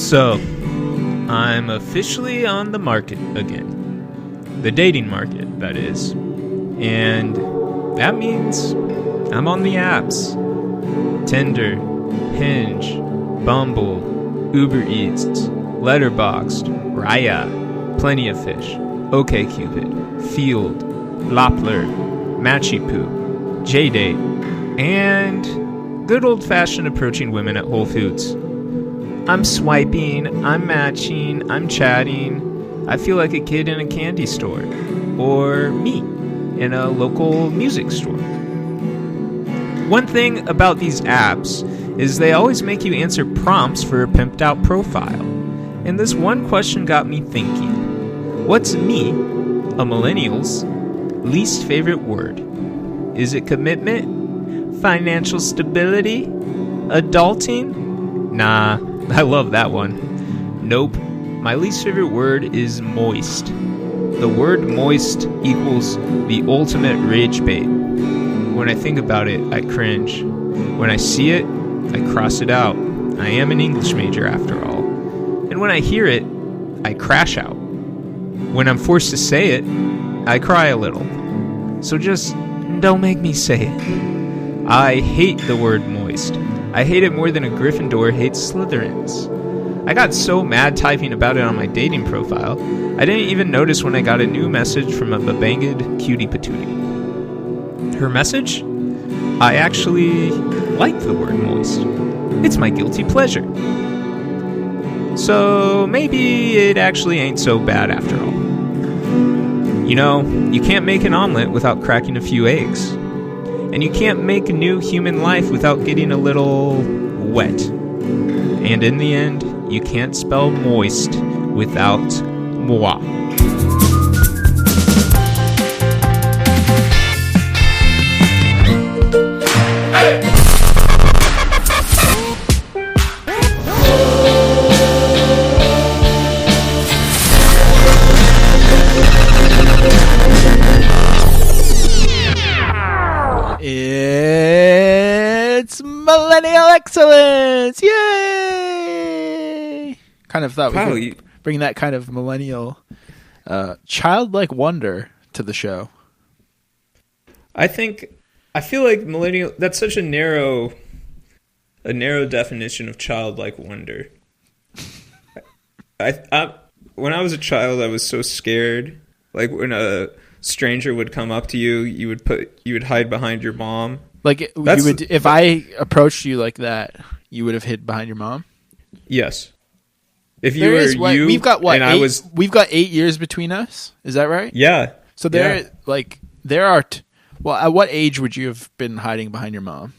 So, I'm officially on the market again. The dating market, that is. And that means I'm on the apps. Tinder, Hinge, Bumble, Uber Eats, Letterboxd, Raya, Plenty of Fish, OkCupid, Field, Loppler, Matchy Poo, JDate, and good old-fashioned approaching women at Whole Foods. I'm swiping, I'm matching, I'm chatting. I feel like a kid in a candy store, or me in a local music store. One thing about these apps is they always make you answer prompts for a pimped out profile. And this one question got me thinking, what's me, a millennial's, least favorite word? Is it commitment? Financial stability? Adulting? Nah, I love that one. Nope. My least favorite word is moist. The word moist equals the ultimate rage bait. When I think about it, I cringe. When I see it, I cross it out. I am an English major after all. And when I hear it, I crash out. When I'm forced to say it, I cry a little. So just don't make me say it. I hate the word moist. I hate it more than a Gryffindor hates Slytherins. I got so mad typing about it on my dating profile, I didn't even notice when I got a new message from a babanged cutie patootie. Her message? I actually like the word moist. It's my guilty pleasure. So maybe it actually ain't so bad after all. You know, you can't make an omelet without cracking a few eggs. And you can't make a new human life without getting a little wet. And in the end, you can't spell moist without moi. It's Millennial Excellence! Yay! Kind of thought we could bring that kind of millennial, childlike wonder to the show. I feel like millennial, that's such a narrow definition of childlike wonder. When I was a child, I was so scared. Like when a stranger would come up to you, you would hide behind your mom. Like if I approached you like that, you would have hid behind your mom? Yes. If you we've got what? We've got 8 years between us. Is that right? Yeah. So at what age would you have been hiding behind your mom?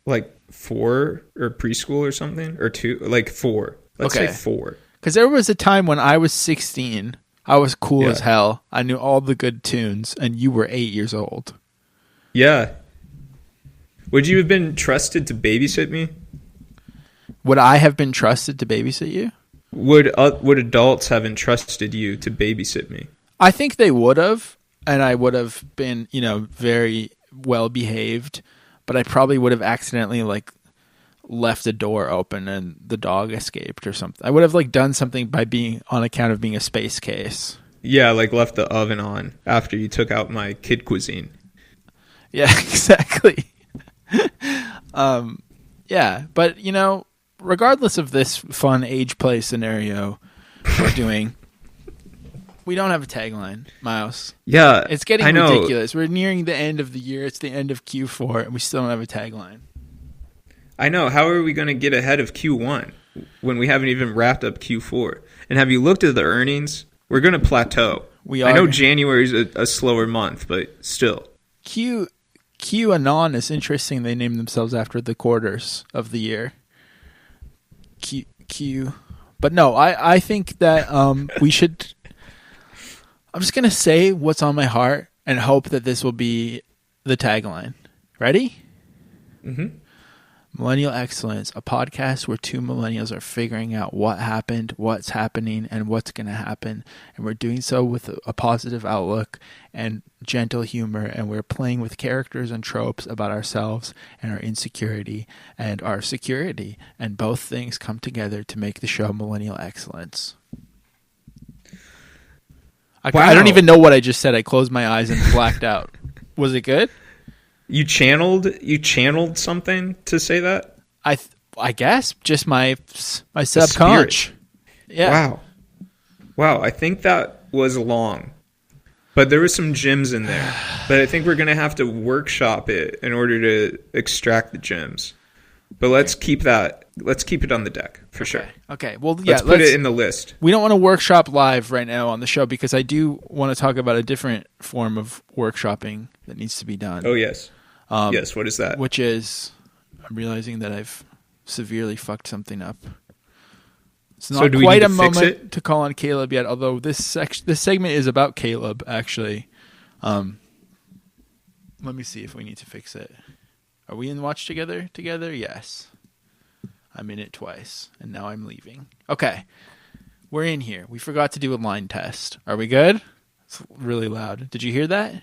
Like 4 or preschool or something, or 2, like 4. Let's say 4. Because there was a time when I was 16. I was cool as hell. I knew all the good tunes, and you were 8 years old. Yeah. Would you have been trusted to babysit me? Would I have been trusted to babysit you? Would adults have entrusted you to babysit me? I think they would have, and I would have been, very well behaved, but I probably would have accidentally left the door open and the dog escaped or something. I would have done something by being on account of being a space case. Yeah, left the oven on after you took out my kid cuisine. Yeah, exactly. Yeah, but regardless of this fun age play scenario we're doing, we don't have a tagline, Miles. Yeah, it's getting ridiculous. We're nearing the end of the year. It's the end of Q4, and we still don't have a tagline. I know. How are we going to get ahead of Q1 when we haven't even wrapped up Q4? And have you looked at the earnings? We're going to plateau. We are. I know January is a slower month, but still. QAnon is interesting. They named themselves after the quarters of the year. Q. But no, I think that we should... I'm just going to say what's on my heart and hope that this will be the tagline. Ready? Mm-hmm. Millennial Excellence, a podcast where two millennials are figuring out what happened, what's happening, and what's going to happen. And we're doing so with a positive outlook and gentle humor. And we're playing with characters and tropes about ourselves and our insecurity and our security. And both things come together to make the show Millennial Excellence. Wow. I don't even know what I just said. I closed my eyes and blacked out. Was it good? You channeled something to say that? I guess just my subconscious. Yeah. Wow. I think that was long, but there was some gems in there. But I think we're gonna have to workshop it in order to extract the gems. But let's keep it on the deck for sure. Okay. Well, yeah. Let's put it in the list. We don't want to workshop live right now on the show because I do want to talk about a different form of workshopping that needs to be done. Oh yes. Yes. What is that? Which is, I'm realizing that I've severely fucked something up. It's not quite a moment to call on Caleb yet, although this segment is about Caleb, actually. Let me see if we need to fix it. Are we in Watch Together? Yes. I'm in it twice, and now I'm leaving. Okay. We're in here. We forgot to do a line test. Are we good? It's really loud. Did you hear that?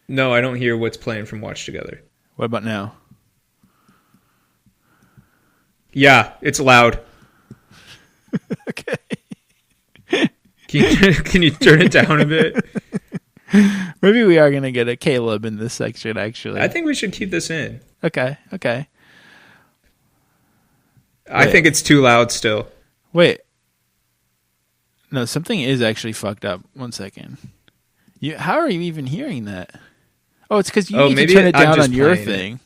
No, I don't hear what's playing from Watch Together. What about now? Yeah, it's loud. Okay. Can you turn it down a bit? Maybe we are going to get a Caleb in this section, actually. I think we should keep this in. Okay. I think it's too loud still. Wait. No, something is actually fucked up. 1 second. How are you even hearing that? Oh, it's because you need to turn it down on your thing.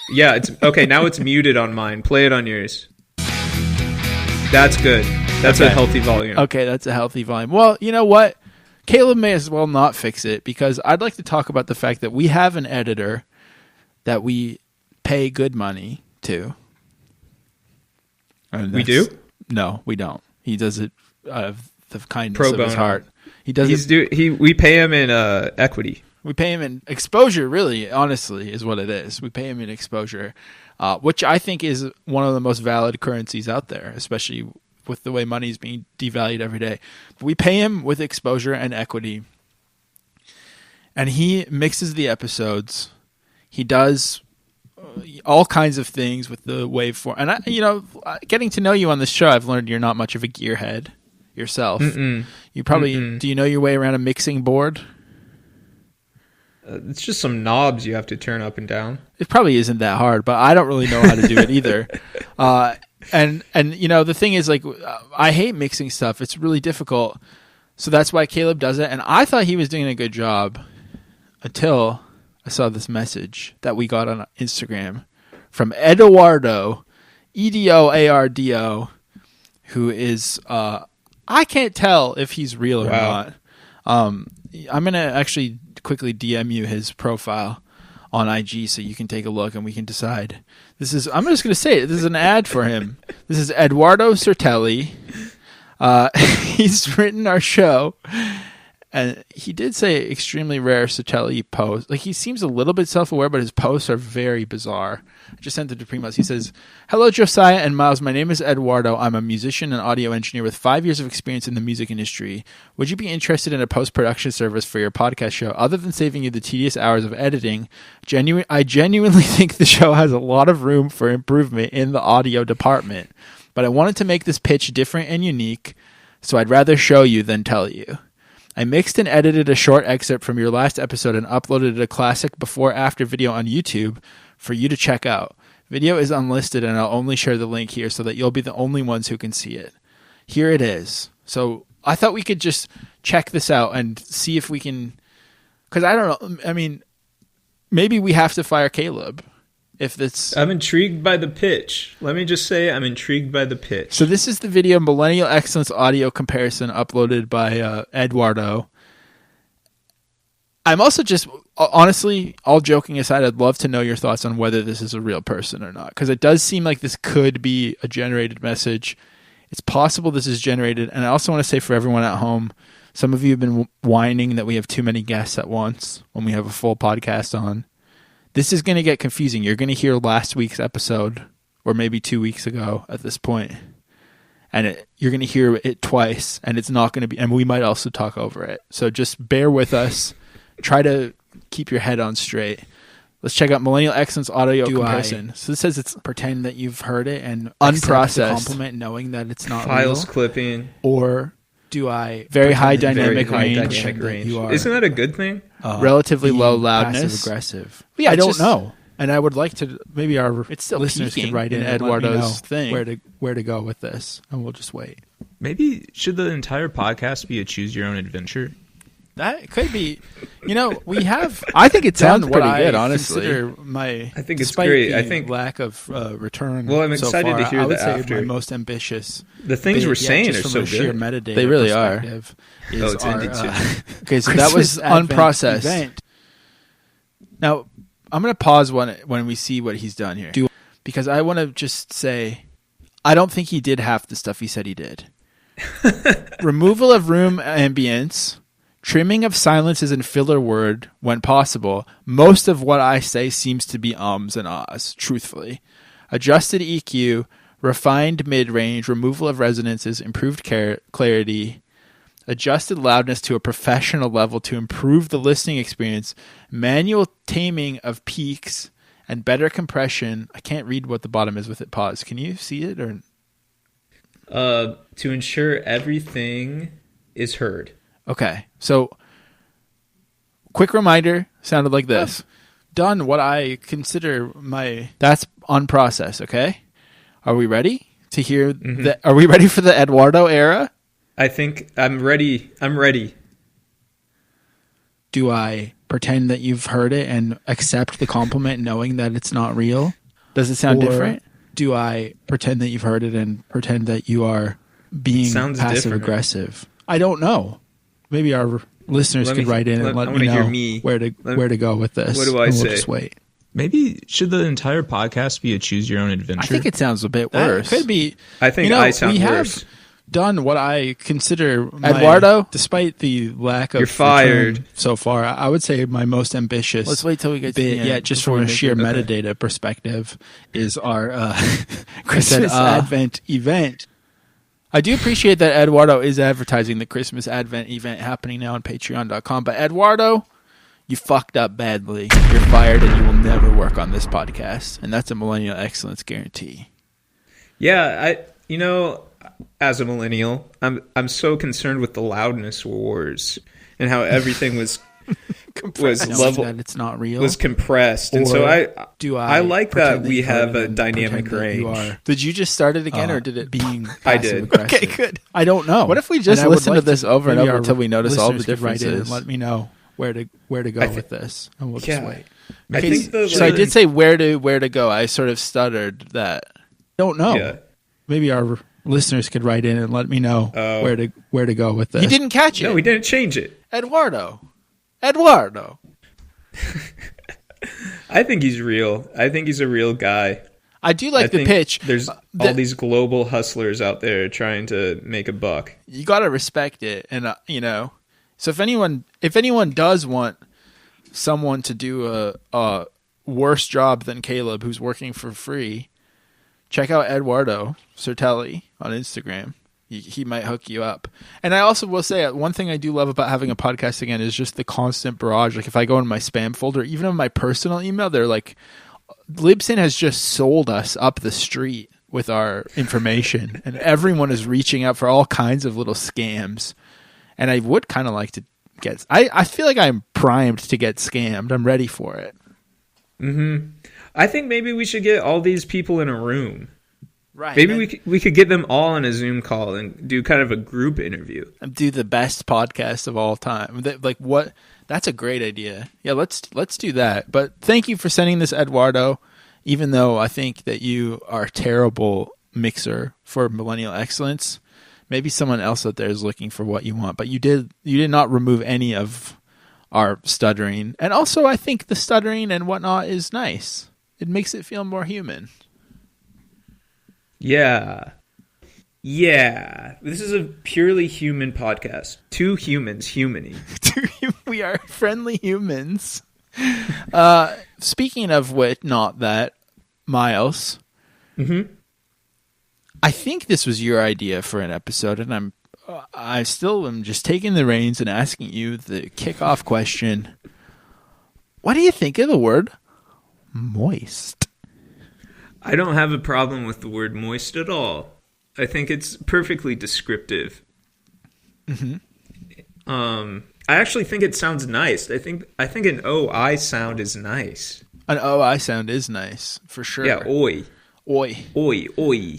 Yeah, it's okay. Now it's muted on mine. Play it on yours. That's good. That's a healthy volume. Okay, that's a healthy volume. Well, you know what? Caleb may as well not fix it because I'd like to talk about the fact that we have an editor that we pay good money to. We do? No, we don't. He does it out of the kindness of his heart. He does we pay him in equity. We pay him in exposure, really, honestly, is what it is. We pay him in exposure, which I think is one of the most valid currencies out there, especially with the way money is being devalued every day. But we pay him with exposure and equity, and he mixes the episodes. He does all kinds of things with the waveform. And, getting to know you on this show, I've learned you're not much of a gearhead yourself. You probably do you know your way around a mixing board? It's just some knobs you have to turn up and down. It probably isn't that hard, but I don't really know how to do it either. And the thing is, like, I hate mixing stuff. It's really difficult. So that's why Caleb does it. And I thought he was doing a good job until I saw this message that we got on Instagram from Eduardo, Edoardo, who is, I can't tell if he's real or not. I'm going to actually quickly DM you his profile on IG so you can take a look and we can decide. I'm just going to say it. This is an ad for him. This is Eduardo Certelli. He's written our show. And he did say extremely rare Certelli posts. Like, he seems a little bit self-aware, but his posts are very bizarre. I just sent it to Primos. He says, "Hello, Josiah and Miles. My name is Eduardo. I'm a musician and audio engineer with 5 years of experience in the music industry. Would you be interested in a post-production service for your podcast show? Other than saving you the tedious hours of editing, I genuinely think the show has a lot of room for improvement in the audio department. But I wanted to make this pitch different and unique, so I'd rather show you than tell you. I mixed and edited a short excerpt from your last episode and uploaded a classic before-after video on YouTube for you to check out. Video is unlisted, and I'll only share the link here so that you'll be the only ones who can see it. Here it is." So I thought we could just check this out and see if we can... Because I don't know. I mean, maybe we have to fire Caleb. I'm intrigued by the pitch. Let me just say I'm intrigued by the pitch. So this is the video Millennial Excellence Audio Comparison uploaded by Eduardo. I'm also just, honestly, all joking aside, I'd love to know your thoughts on whether this is a real person or not. Because it does seem like this could be a generated message. It's possible this is generated. And I also want to say for everyone at home, some of you have been whining that we have too many guests at once when we have a full podcast on. This is going to get confusing. You're going to hear last week's episode, or maybe 2 weeks ago at this point, and you're going to hear it twice, and it's not going to be, and we might also talk over it. So just bear with us. Try to keep your head on straight. Let's check out Millennial Excellence audio comparison. So this says it's pretend that you've heard it and unprocessed the compliment knowing that it's not Files real? clipping. Or Do I very high pretend that dynamic Very high range. dynamic range. You are, Isn't that a good thing? Relatively being low loudness. passive aggressive? Yeah, I It's don't just- know. And I would like to, maybe our It's still listeners peaking could write in and let me know Eduardo's thing. where to go with this, and we'll just wait. Maybe should the entire podcast be a choose your own adventure? That could be, we have. I think it sounds done what pretty good, I honestly. consider my. I think it's despite great. The I think lack of return. Well, I'm so excited far, to hear I would the say after. my most ambitious. the things we're saying just are from so a sheer good. metadata They really are. perspective Oh, Is it's our, ended too. okay, so that was Christmas Advent unprocessed. event. Now, I'm going to pause when we see what he's done here. Because I want to just say, I don't think he did half the stuff he said he did. Removal of room ambience, trimming of silences and filler word when possible. Most of what I say seems to be ums and ahs, truthfully. Adjusted EQ, refined mid-range, removal of resonances, improved clarity, adjusted loudness to a professional level to improve the listening experience, manual taming of peaks, and better compression. I can't read what the bottom is with it paused. Can you see it? Or To ensure everything is heard. okay, so quick reminder sounded like this. Done what I consider my. That's unprocessed. Okay, are we ready to hear that? Are we ready for the Eduardo era? I think I'm ready. I'm ready. Do I pretend that you've heard it and accept the compliment knowing that it's not real? Does it sound Or different? Do I pretend that you've heard it and pretend that you are being Sounds passive different. aggressive? I don't know. Maybe our listeners Let could me- write in and I let me wanna hear know me. where to go with this. What do I and we'll say? just wait. Maybe should the entire podcast be a choose your own adventure? I think it sounds a bit That worse. could be. I think I sound we worse. have done what I consider Eduardo? despite the lack of You're fired. return so far. I would say my most ambitious. Let's wait till we get to the bit, end yeah, just before from we a make sheer it. metadata perspective, is our Christmas Advent event. I do appreciate that Eduardo is advertising the Christmas Advent event happening now on Patreon.com. But Eduardo, you fucked up badly. You're fired and you will never work on this podcast. And that's a Millennial Excellence guarantee. Yeah, as a millennial, I'm so concerned with the loudness wars and how everything was Knowing level that it's not real. was compressed, and Or so do I like pretend that we you've heard have it a and dynamic pretend that you range. are, Did you just start it again or did it? being I passive did. aggressive? Okay, good. I don't know. What if we just And I would listen to like this over and maybe over our until we notice all the listeners could write in and differences? let me know where to go with this, and we'll just Yeah. wait. I Okay, think the so I did say where to go. I sort of stuttered that. Don't know. Yeah. Maybe our listeners could write in and let me know Oh. where to go with this. You didn't catch it. No, we didn't change it. Eduardo. I think he's real. I think he's a real guy. I do I like the think pitch. There's all these global hustlers out there trying to make a buck. You got to respect it, and So if anyone does want someone to do a worse job than Caleb, who's working for free, check out Eduardo Certelli on Instagram. He might hook you up. And I also will say one thing I do love about having a podcast again is just the constant barrage. Like if I go in my spam folder, even on my personal email, they're like, Libsyn has just sold us up the street with our information, and everyone is reaching out for all kinds of little scams. And I would kind of like to get. I feel like I'm primed to get scammed. I'm ready for it. I think maybe we should get all these people in a room. Right. Maybe we could get them all on a Zoom call and do kind of a group interview. do the best podcast of all time. Like what? That's a great idea. Yeah, let's do that. But thank you for sending this, Eduardo. Even though I think that you are a terrible mixer for Millennial Excellence, maybe someone else out there is looking for what you want. But you did not remove any of our stuttering, and also I think the stuttering and whatnot is nice. It makes it feel more human. Yeah. This is a purely human podcast. Two humans humaning. We are friendly humans. Speaking of which, not that, Miles. Mm-hmm. I think this was your idea for an episode, and I still am just taking the reins and asking you the kickoff question. What do you think of the word moist? I don't have a problem with the word moist at all. I think it's perfectly descriptive. Mm-hmm. I actually think it sounds nice. I think an OI sound is nice. An OI sound is nice, for sure. Yeah, oi. Oi. Oi, oi.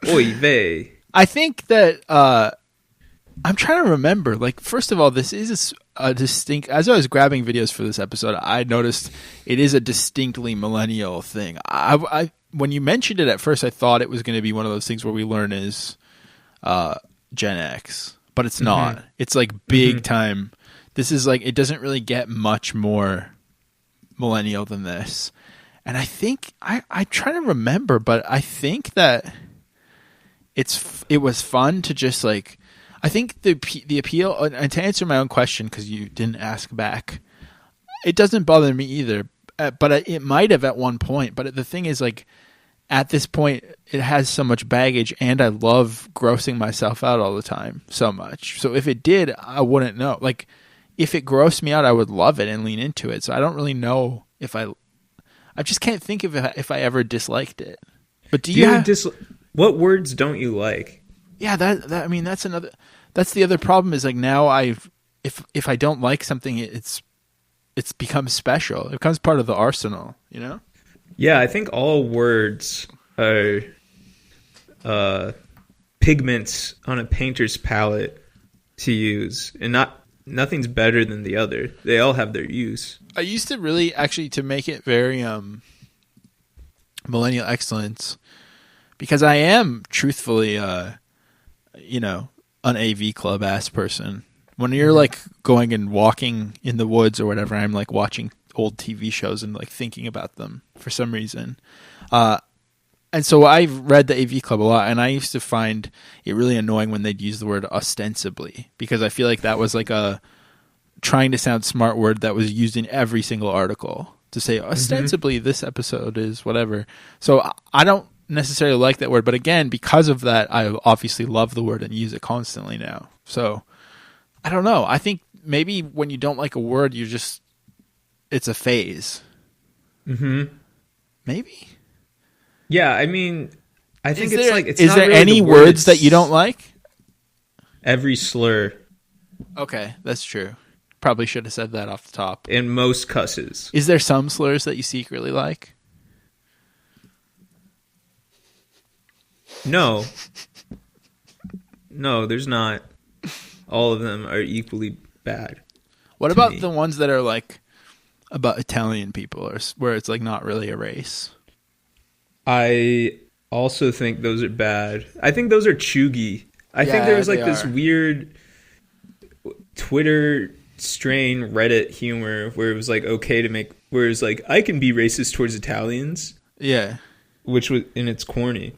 Oy vey. I think that I'm trying to remember. Like, first of all, this is a distinct. As I was grabbing videos for this episode, I noticed it is a distinctly millennial thing. I when you mentioned it at first, I thought it was going to be one of those things where we learn is Gen X, but it's not. Mm-hmm. It's like big time. This is like, it doesn't really get much more millennial than this. And I think I try to remember, but I think that it was fun to just like, I think the appeal, and to answer my own question, because you didn't ask back, it doesn't bother me either, but it might have at one point. But the thing is, like, at this point, it has so much baggage, and I love grossing myself out all the time so much. So if it did, I wouldn't know. Like, if it grossed me out, I would love it and lean into it. So I don't really know if I just can't think of if I ever disliked it. But what words don't you like? Yeah, that I mean, that's the other problem is, like, now if I don't like something, it's become special. It becomes part of the arsenal, you know? Yeah, I think all words are pigments on a painter's palette to use, and nothing's better than the other. They all have their use. I used to really, actually, to make it very millennial excellence, because I am truthfully an AV club ass person. When you're like going and walking in the woods or whatever, I'm like watching old TV shows and like thinking about them for some reason. And so I've read the AV Club a lot, and I used to find it really annoying when they'd use the word ostensibly, because I feel like that was like a trying to sound smart word that was used in every single article to say ostensibly this episode is whatever. So I don't necessarily like that word, but again, because of that, I obviously love the word and use it constantly now. So I don't know. I think maybe when you don't like a word, it's a phase. Mm-hmm. Maybe. Yeah, I mean, I think is it's not there really any the word, words that you don't like? Every slur. Okay, that's true. Probably should have said that off the top. And most cusses. Is there some slurs that you secretly like? No, there's not. All of them are equally bad. What about the ones that are like about Italian people, or where it's like not really a race? I also think those are bad. I think those are chuggy. I think there was like this weird Twitter strain Reddit humor where it was like okay to make, where it was like, I can be racist towards Italians. Yeah. Which was, and it's corny.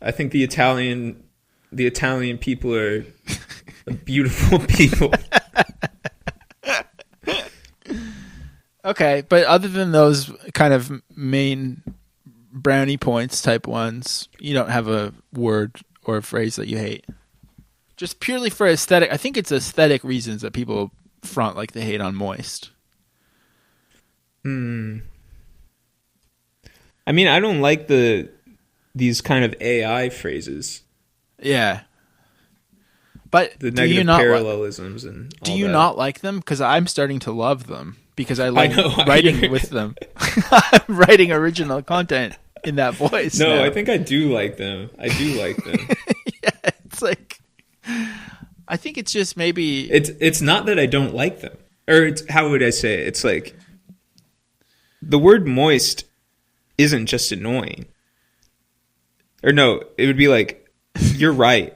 I think the Italian people are beautiful people. Okay, but other than those kind of main brownie points type ones, you don't have a word or a phrase that you hate? Just purely for aesthetic. I think it's aesthetic reasons that people front like they hate on moist. I mean, I don't like these kind of AI phrases. Yeah. But the negative parallelisms and all do you that. not like them? Because I'm starting to love them. Because I like writing with them. I'm writing original content in that voice. No, now. I think I do like them. Yeah, it's like, I think it's just maybe it's not that I don't like them, or it's, how would I say it? It's like the word moist isn't just annoying, or no, it would be like, you're right.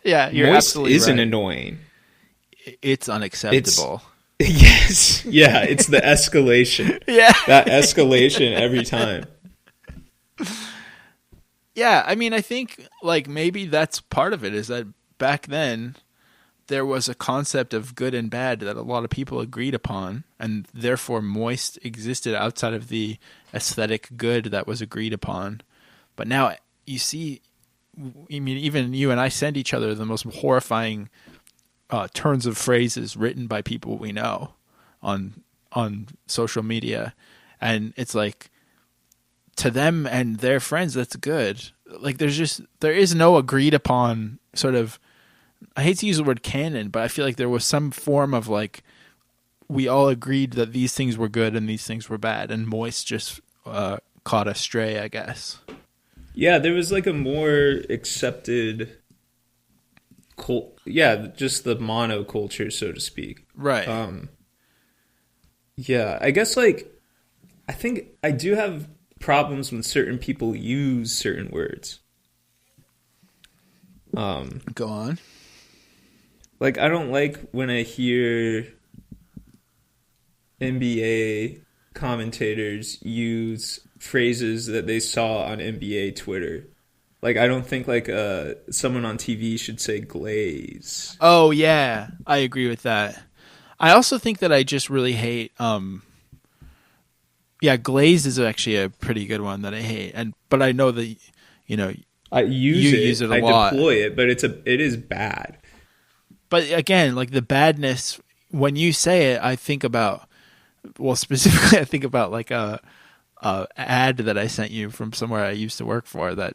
Yeah, you're moist absolutely isn't right. Annoying. It's unacceptable. Yes, yeah, it's the escalation. Yeah, that escalation every time. Yeah, I mean, I think like maybe that's part of it, is that back then there was a concept of good and bad that a lot of people agreed upon, and therefore moist existed outside of the aesthetic good that was agreed upon. But now you see, I mean, even you and I send each other the most horrifying turns of phrases written by people we know on social media, and it's like, to them and their friends, that's good. Like there is no agreed upon sort of, I hate to use the word canon, but I feel like there was some form of like, we all agreed that these things were good and these things were bad, and moist just caught astray, I guess. Yeah, there was like a more accepted just the monoculture, so to speak. Right. Yeah, I guess like, I think I do have problems when certain people use certain words. Go on. Like, I don't like when I hear NBA commentators use phrases that they saw on NBA Twitter. Like, I don't think like someone on TV should say glaze. Oh yeah, I agree with that. I also think that I just really hate glaze is actually a pretty good one that I hate, but I know that I use it a lot. I deploy it, but it is bad. But again, like the badness, when you say it, I think about, well, specifically I think about like a ad that I sent you from somewhere I used to work for that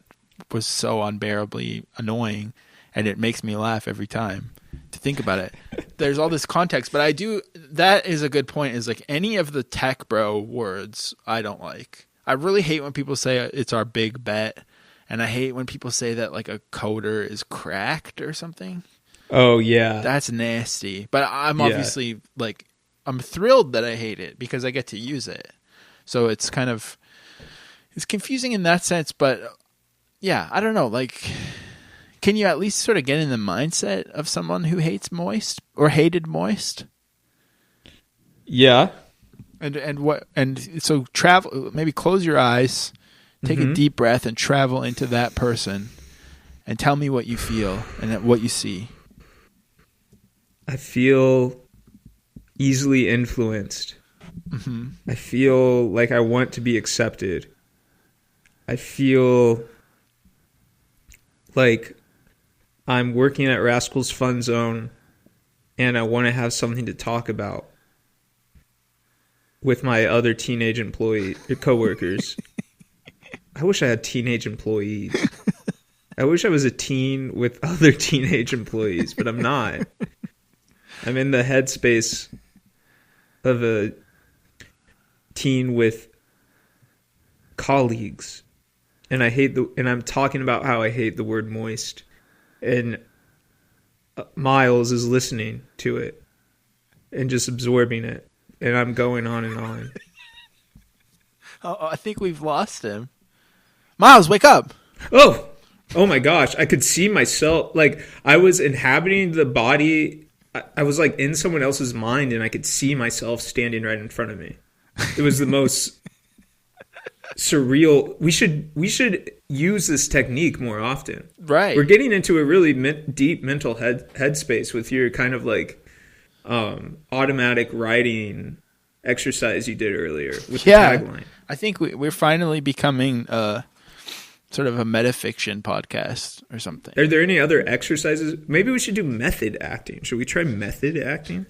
was so unbearably annoying, and it makes me laugh every time to think about it. There's all this context, but that is a good point, is like any of the tech bro words I don't like. I really hate when people say it's our big bet, and I hate when people say that like a coder is cracked or something. Oh yeah. That's nasty. But I'm obviously like, I'm thrilled that I hate it because I get to use it. So it's confusing in that sense, but yeah, I don't know, like, can you at least sort of get in the mindset of someone who hates moist or hated moist? Yeah. And so travel, maybe close your eyes, take a deep breath and travel into that person and tell me what you feel and what you see. I feel easily influenced. Mm-hmm. I feel like I want to be accepted. I feel like I'm working at Rascal's Fun Zone and I want to have something to talk about with my other teenage coworkers. I wish I had teenage employees. I wish I was a teen with other teenage employees, but I'm not. I'm in the headspace of a teen with colleagues, and I'm talking about how I hate the word moist, and Miles is listening to it and just absorbing it, and I'm going on and on. Oh, I think we've lost him. Miles, wake up! Oh my gosh! I could see myself, like I was inhabiting the body. I was like in someone else's mind, and I could see myself standing right in front of me. It was the most surreal. We should use this technique more often. Right. We're getting into a really deep mental headspace with your kind of like automatic writing exercise you did earlier with the tagline. I think we're finally becoming sort of a metafiction podcast or something. Are there any other exercises? Maybe we should do method acting. Should we try method acting?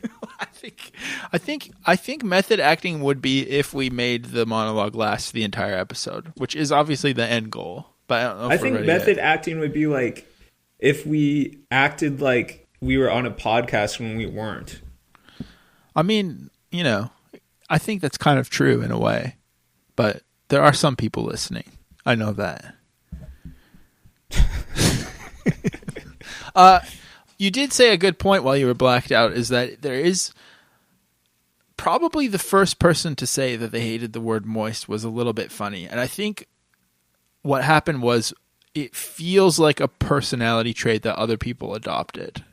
I think method acting would be if we made the monologue last the entire episode, which is obviously the end goal. But I don't know if I think method acting would be like if we acted like we were on a podcast when we weren't. I mean, I think that's kind of true in a way, but there are some people listening. I know that. You did say a good point while you were blacked out, is that there is probably the first person to say that they hated the word moist was a little bit funny. And I think what happened was it feels like a personality trait that other people adopted.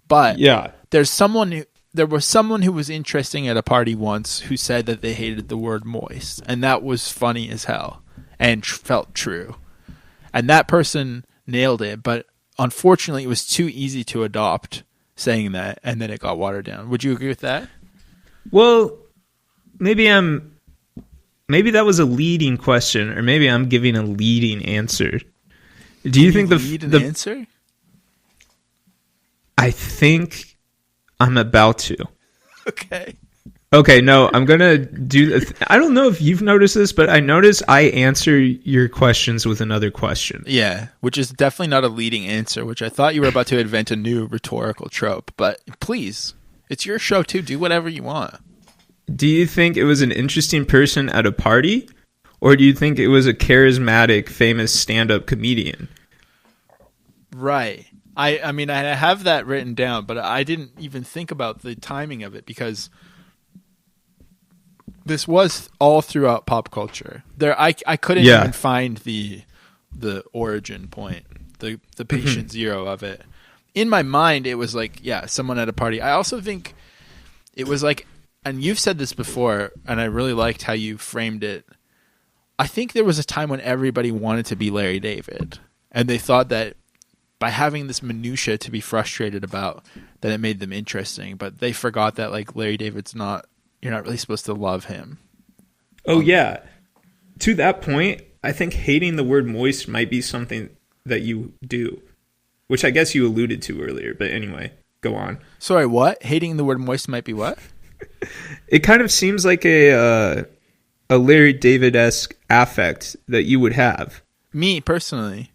But there was someone who was interesting at a party once who said that they hated the word moist, and that was funny as hell and felt true. And that person nailed it, but unfortunately, it was too easy to adopt saying that, and then it got watered down. Would you agree with that? Well, maybe that was a leading question, or maybe I'm giving a leading answer. Do you think the answer? I think I'm about to. Okay, no, I'm going to do... I don't know if you've noticed this, but I notice I answer your questions with another question. Yeah, which is definitely not a leading answer, which I thought you were about to invent a new rhetorical trope. But please, it's your show too. Do whatever you want. Do you think it was an interesting person at a party? Or do you think it was a charismatic, famous stand-up comedian? Right. I mean, I have that written down, but I didn't even think about the timing of it because... This was all throughout pop culture. I couldn't even find the origin point, the patient zero of it. In my mind, it was like, someone at a party. I also think it was like, and you've said this before, and I really liked how you framed it. I think there was a time when everybody wanted to be Larry David, and they thought that by having this minutia to be frustrated about, that it made them interesting. But they forgot that like Larry David's not. You're not really supposed to love him. Oh, yeah. To that point, I think hating the word moist might be something that you do, which I guess you alluded to earlier. But anyway, go on. Sorry, what? Hating the word moist might be what? It kind of seems like a Larry David-esque affect that you would have. Me, personally.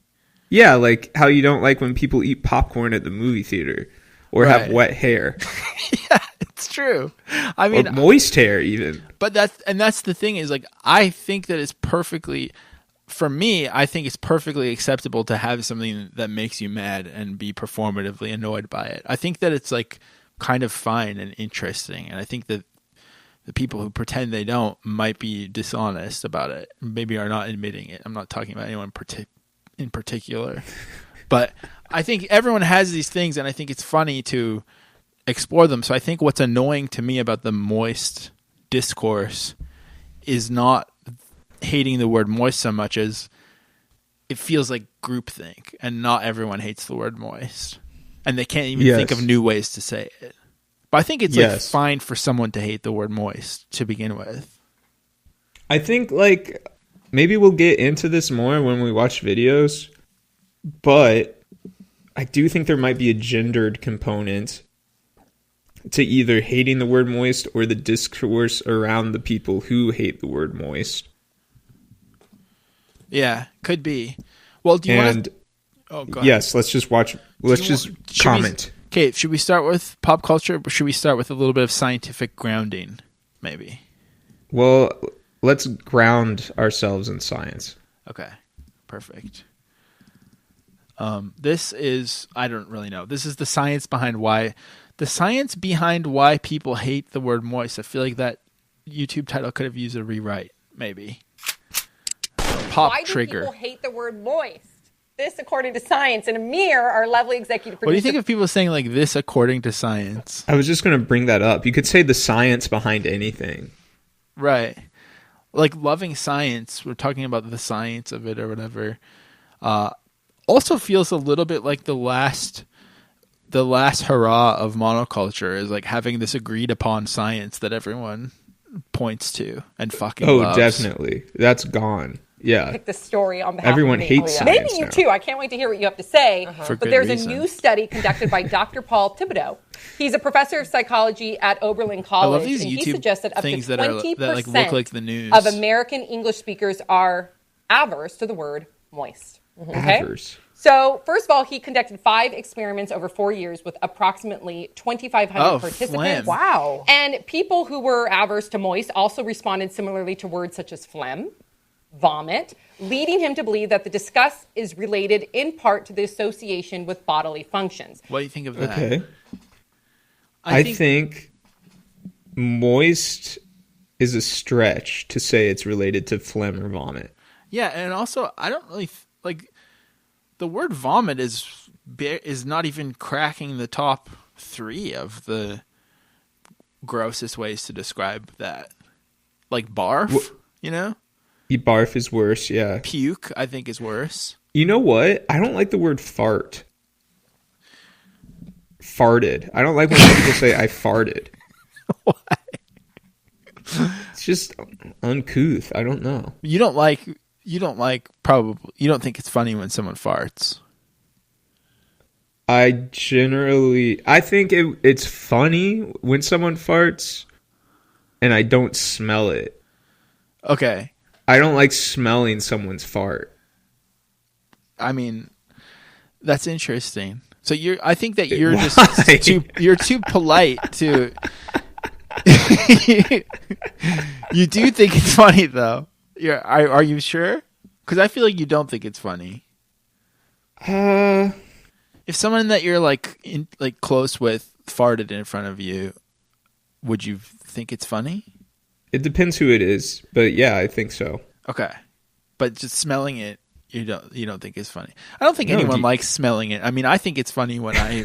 Yeah, like how you don't like when people eat popcorn at the movie theater or have wet hair. Yeah. It's true. I mean, or moist hair even. But that's the thing is like I think that it's perfectly for me, I think it's perfectly acceptable to have something that makes you mad and be performatively annoyed by it. I think that it's like kind of fine and interesting, and I think that the people who pretend they don't might be dishonest about it. Maybe are not admitting it. I'm not talking about anyone in particular. But I think everyone has these things, and I think it's funny to explore them. So I think what's annoying to me about the moist discourse is not hating the word moist so much as it feels like groupthink, and not everyone hates the word moist, and they can't even think of new ways to say it. But I think it's like fine for someone to hate the word moist to begin with. I think like maybe we'll get into this more when we watch videos, but I do think there might be a gendered component to either hating the word moist or the discourse around the people who hate the word moist. Yeah, could be. Well, do you want to... Oh, go ahead. Yes, let's just watch. Let's just comment. Okay, should we start with pop culture, or should we start with a little bit of scientific grounding, maybe? Well, let's ground ourselves in science. Okay, perfect. This is... I don't really know. This is the science behind why... The science behind why people hate the word moist. I feel like that YouTube title could have used a rewrite, maybe. Pop why trigger. Do people hate the word moist? This, according to science, and Amir, our lovely executive producer. What do you think of people saying like this, according to science? I was just going to bring that up. You could say the science behind anything. Right. Like loving science. We're talking about the science of it or whatever. Also feels a little bit like the last hurrah of monoculture is like having this agreed upon science that everyone points to and fucking loves. Definitely. That's gone. Yeah. Pick the story on behalf Everyone of me. hates science. Maybe you too. I can't wait to hear what you have to say. For but good there's reason. a new study conducted by Dr. Paul Thibodeau. He's a professor of psychology at Oberlin College. I love these and YouTube he suggested up to things 20% that like look like the news. of American English speakers are averse to the word moist. Okay? Averse. So, first of all, he conducted 5 experiments over 4 years with approximately 2,500 participants. Phlegm. Wow. And people who were averse to moist also responded similarly to words such as phlegm, vomit, leading him to believe that the disgust is related in part to the association with bodily functions. What do you think of that? Okay. I think moist is a stretch to say it's related to phlegm or vomit. Yeah, and also I don't really like the word vomit is not even cracking the top 3 of the grossest ways to describe that. Like barf, you know? Barf is worse, yeah. Puke, I think, is worse. You know what? I don't like the word fart. farted. I don't like when people say I farted. Why? It's just uncouth. I don't know. You don't think it's funny when someone farts. I think it's funny when someone farts and I don't smell it. Okay. I don't like smelling someone's fart. I mean, that's interesting. So I think that you're Why? just you're too polite to. You do think it's funny though. Are you sure? Because I feel like you don't think it's funny. If someone that you're like close with farted in front of you, would you think it's funny? It depends who it is, but yeah, I think so. Okay, but just smelling it, you don't think it's funny. I don't think anyone likes smelling it. I mean, I think it's funny when I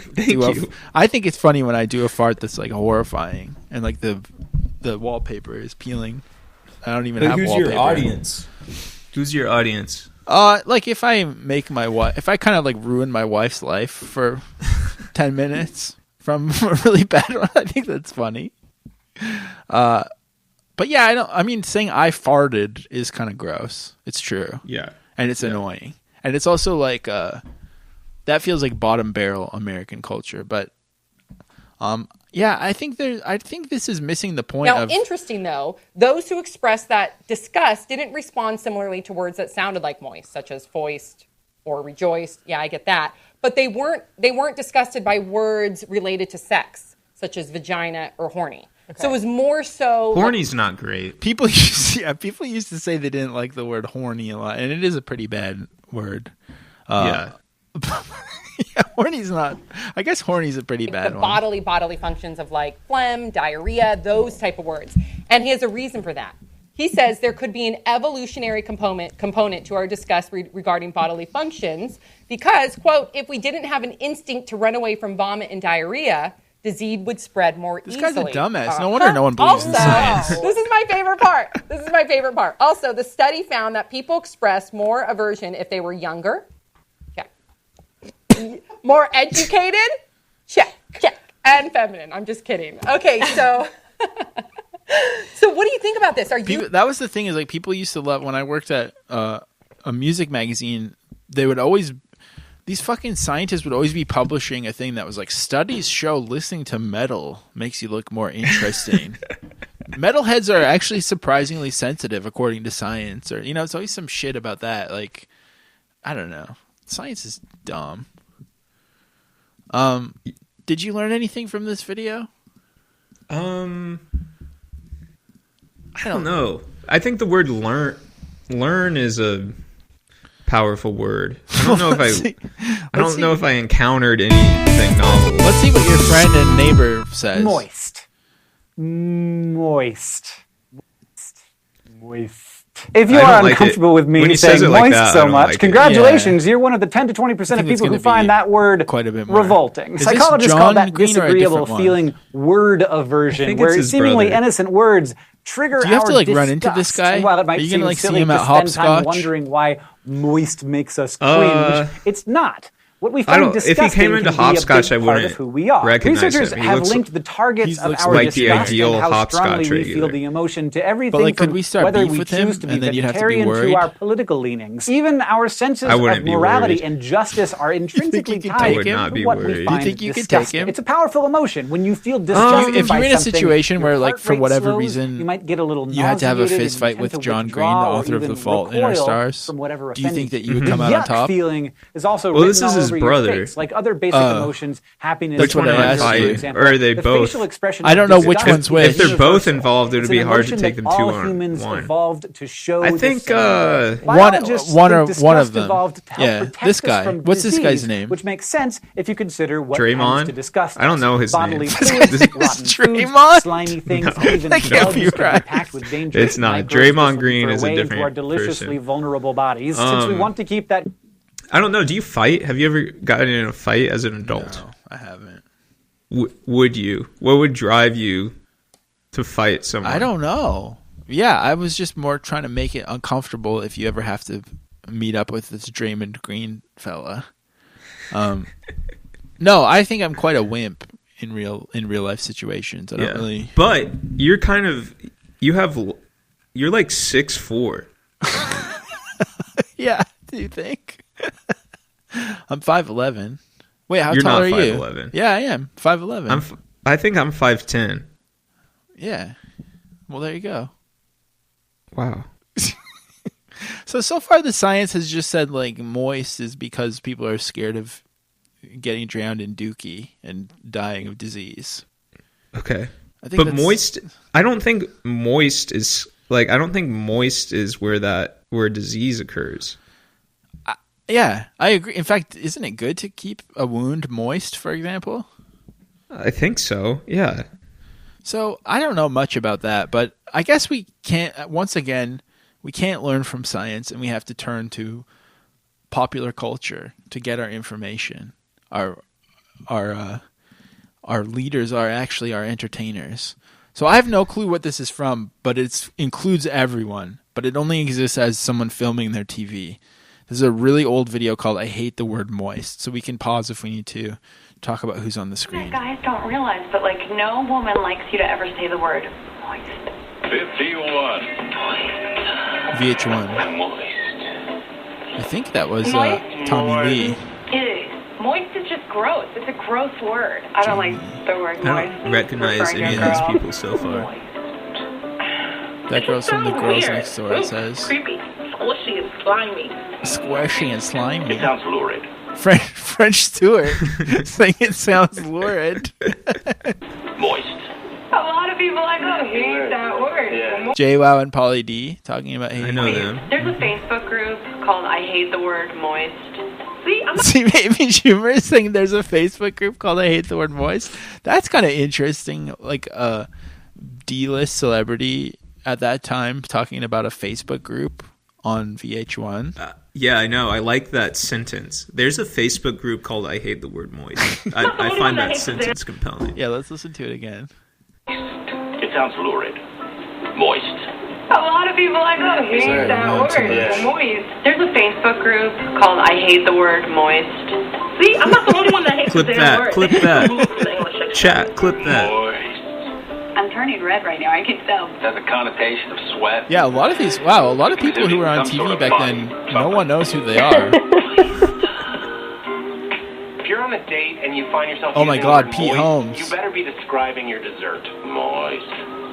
I think it's funny when I do a fart that's like horrifying and like the wallpaper is peeling. I don't even have who's wallpaper. your audience? Who's your audience? Like if I if I kind of like ruin my wife's life for 10 minutes from a really bad one, I think that's funny. But yeah, saying I farted is kind of gross. It's true. Yeah. And it's annoying. And it's also like that feels like bottom barrel American culture, but yeah, I think this is missing the point. Now, interesting though, those who expressed that disgust didn't respond similarly to words that sounded like moist, such as foist or rejoiced. Yeah, I get that, but they weren't disgusted by words related to sex, such as vagina or horny. Okay. So it was more so. Horny's not great. People used to say they didn't like the word horny a lot, and it is a pretty bad word. Yeah. Yeah, horny's not. I guess horny's a pretty bad the one. bodily functions of like phlegm, diarrhea, those type of words, and he has a reason for that. He says there could be an evolutionary component to our disgust regarding bodily functions because, quote, if we didn't have an instinct to run away from vomit and diarrhea, disease would spread more easily. This guy's a dumbass. No wonder no one believes in science. This is my favorite part. Also, the study found that people expressed more aversion if they were younger. Check. More educated? Check. And feminine. I'm just kidding. Okay, so so what do you think about this? That was the thing is like people used to love when I worked at a music magazine, these fucking scientists would always be publishing a thing that was like, studies show listening to metal makes you look more interesting. Metalheads are actually surprisingly sensitive according to science, or it's always some shit about that. Like, I don't know. Science is dumb. Did you learn anything from this video? I don't know. I think the word learn is a powerful word. I don't know if I encountered anything novel. Let's see what your friend and neighbor says. Moist. If you are uncomfortable with me saying moist so much, congratulations, you're one of the 10 to 20% of people who find that word quite a bit more revolting. Psychologists call that disagreeable feeling word aversion, where seemingly innocent words trigger our disgust. Do you have to run into this guy? While it might are you going to seem see him at spend time hopscotch? wondering why moist makes us cringe, it's not. What we find disgusting if he came into hopscotch, I wouldn't who we are. recognize Researchers him. have linked the targets of our like the disgust ideal and how strongly hopscotch we feel regular. the emotion to everything But, from could we start whether beef we with him, choose to be and then you'd have to be vegetarian worried? to our political leanings. Even our senses of morality and justice are intrinsically tied to what we find you think you could disgusting. take him? It's a powerful emotion. When you feel disgusted if by you're in a something, situation where, your like, heart for rate whatever slows, reason, you might get a little you had to have a nauseated fist and fight tend with to John Green, withdraw the or author of even The Fault in Our recoil Stars. from whatever Do you think offended that you would come out on yuck top? feeling is also Well, written this is all his over brother. your face. Like other basic emotions, happiness, Which one pleasure, I asked for you? example, Or are they the both? facial expression I don't know which disgust one's which. If they're both universal. involved, it would It's be an hard to emotion take that them two all on humans one. evolved to show I the think same. one Biologists or think one disgust of them. evolved to help Yeah, protect this us guy. from What's this disease, guy's name? Which makes sense if you consider what Draymond? tends to disgust I don't know his bodily name. fluids, This is rotten Draymond? foods, slimy things, even that can't bugs be can be right. packed with dangerous It's not. microbes Draymond looking Green for is a way into different our deliciously person. vulnerable bodies. Since we want to keep that. I don't know. Do you fight? Have you ever gotten in a fight as an adult? No, I haven't. Would you? What would drive you to fight someone? I don't know. Yeah, I was just more trying to make it uncomfortable if you ever have to meet up with this Draymond Green fella. No, I think I'm quite a wimp in real life situations. I don't really. But you're you're like 6'4". Yeah, do you think? I'm 5'11". Wait, how You're tall not are you? 5'11". Yeah, I am 5'11". I think I'm 5'10". Yeah. Well, there you go. Wow. So far the science has just said like moist is because people are scared of getting drowned in dookie and dying of disease. Okay. But moist, I don't think moist is where disease occurs. Yeah, I agree. In fact, isn't it good to keep a wound moist, for example? I think so. Yeah. So I don't know much about that, but I guess we can't, once again, we can't learn from science, and we have to turn to popular culture to get our information. Our leaders are actually our entertainers. So I have no clue what this is from, but it includes everyone. But it only exists as someone filming their TV. This is a really old video called "I Hate the Word Moist," so we can pause if we need to talk about who's on the screen. Guys don't realize, but like no woman likes you to ever say the word moist. 51. VH1. Moist. I think that was Tommy Lee. Ew. Moist is just gross. It's a gross word. I don't like the word moist. I don't recognize any of these people so far. Moist. That girl's from the Girls Next Door, it says. Creepy. Squishy and slimy. Squishy and slimy. It sounds lurid. French Stewart saying it sounds lurid. Moist. A lot of people I know hate that word. Yeah. JWoww and Pauly D talking about hating. I know them. There's a Facebook group called I Hate the Word Moist. See, Amy Schumer is saying there's a Facebook group called I Hate the Word Moist. That's kind of interesting. Like a D-list celebrity at that time talking about a Facebook group on VH1. Yeah, I know. I like that sentence. There's a Facebook group called I Hate the Word Moist. I find that sentence compelling. Yeah, let's listen to it again. It sounds lurid. Moist. A lot of people I know hate that word. Moist. There's a Facebook group called I Hate the Word Moist. See, I'm not the only one that hates the damn word. Clip that. Chat, clip that. Moist. I'm turning red right now. I can tell. It has a connotation of sweat. Yeah, a lot of people who were on TV back then, no one knows who they are. If you're on a date and you find yourself oh my using God, the word Pete moist, Holmes. you better be describing your dessert. Moist.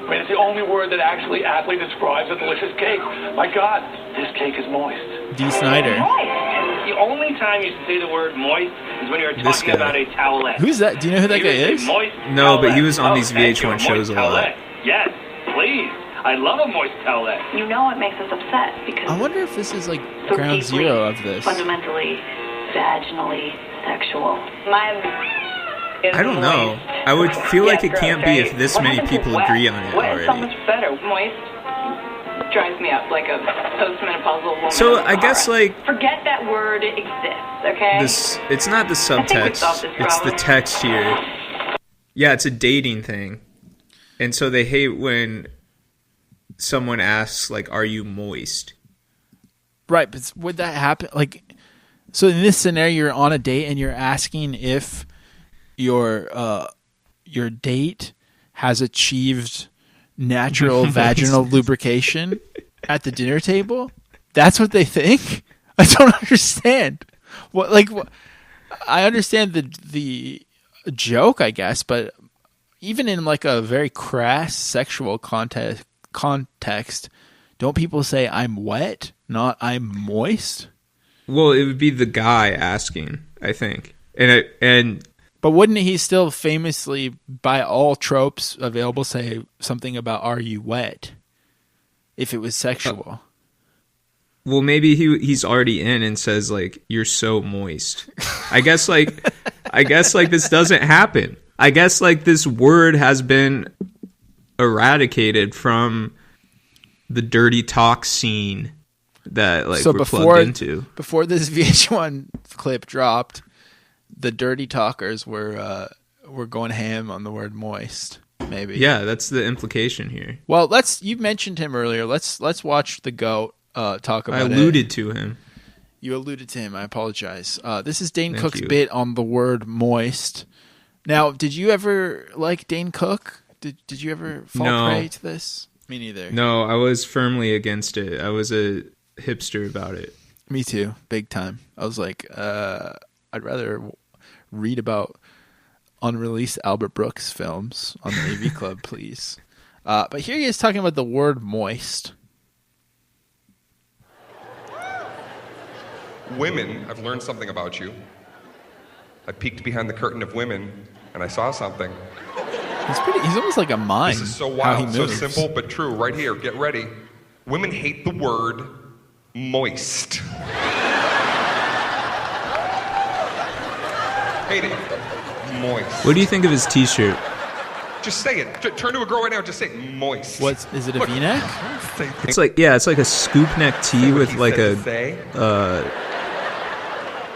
I mean, it's the only word that actually aptly describes a delicious cake. My God, this cake is moist. D. Snyder. The only time you say the word moist is when you're talking about a towelette. Who's that? Do you know who that guy is? Moist No, but he towelette. was on these VH1 moist shows a lot. towelette. Yes, please. I love a moist towelette. You know what makes us upset because I wonder if this is like so ground deeply, zero of this. fundamentally, vaginally sexual. I don't know. I would feel like it can't be if this many people agree on it Wet is so already. much better. Moist drives me up like a postmenopausal woman. So in the I guess car. like forget that word exists, okay? it's not the subtext, it's the text here. Yeah, it's a dating thing. And so they hate when someone asks like, "Are you moist?" Right, but would that happen? Like, so in this scenario, you're on a date and you're asking if your date has achieved natural vaginal lubrication at the dinner table. That's what they think. I don't understand. What? I understand the joke, I guess, but even in like a very crass sexual context, don't people say I'm wet, not I'm moist? Well, it would be the guy asking, I think. But wouldn't he still famously, by all tropes available, say something about "Are you wet?" if it was sexual? Well, maybe he's already in and says like, "You're so moist." I guess this doesn't happen. I guess like this word has been eradicated from the dirty talk scene that like we're plugged into. Before this VH1 clip dropped, the dirty talkers were going ham on the word moist. Maybe. Yeah, that's the implication here. Well, you mentioned him earlier. Let's watch the goat talk about it. I alluded to him. You alluded to him. I apologize. This is Dane Cook's bit on the word moist. Now, did you ever like Dane Cook? Did you ever fall prey to this? Me neither. No, I was firmly against it. I was a hipster about it. Me too, big time. I was like, I'd rather read about unreleased Albert Brooks films on the AV Club, please. But here he is talking about the word moist. Women, I've learned something about you. I peeked behind the curtain of women, and I saw something. He's almost like a mime. This is so wild, so simple, but true. Right here, get ready. Women hate the word moist. Hate it. Moist. What do you think of his t-shirt? Just say it. Turn to a girl right now and just say moist. Is it a V-neck? It's like a scoop neck tee with like a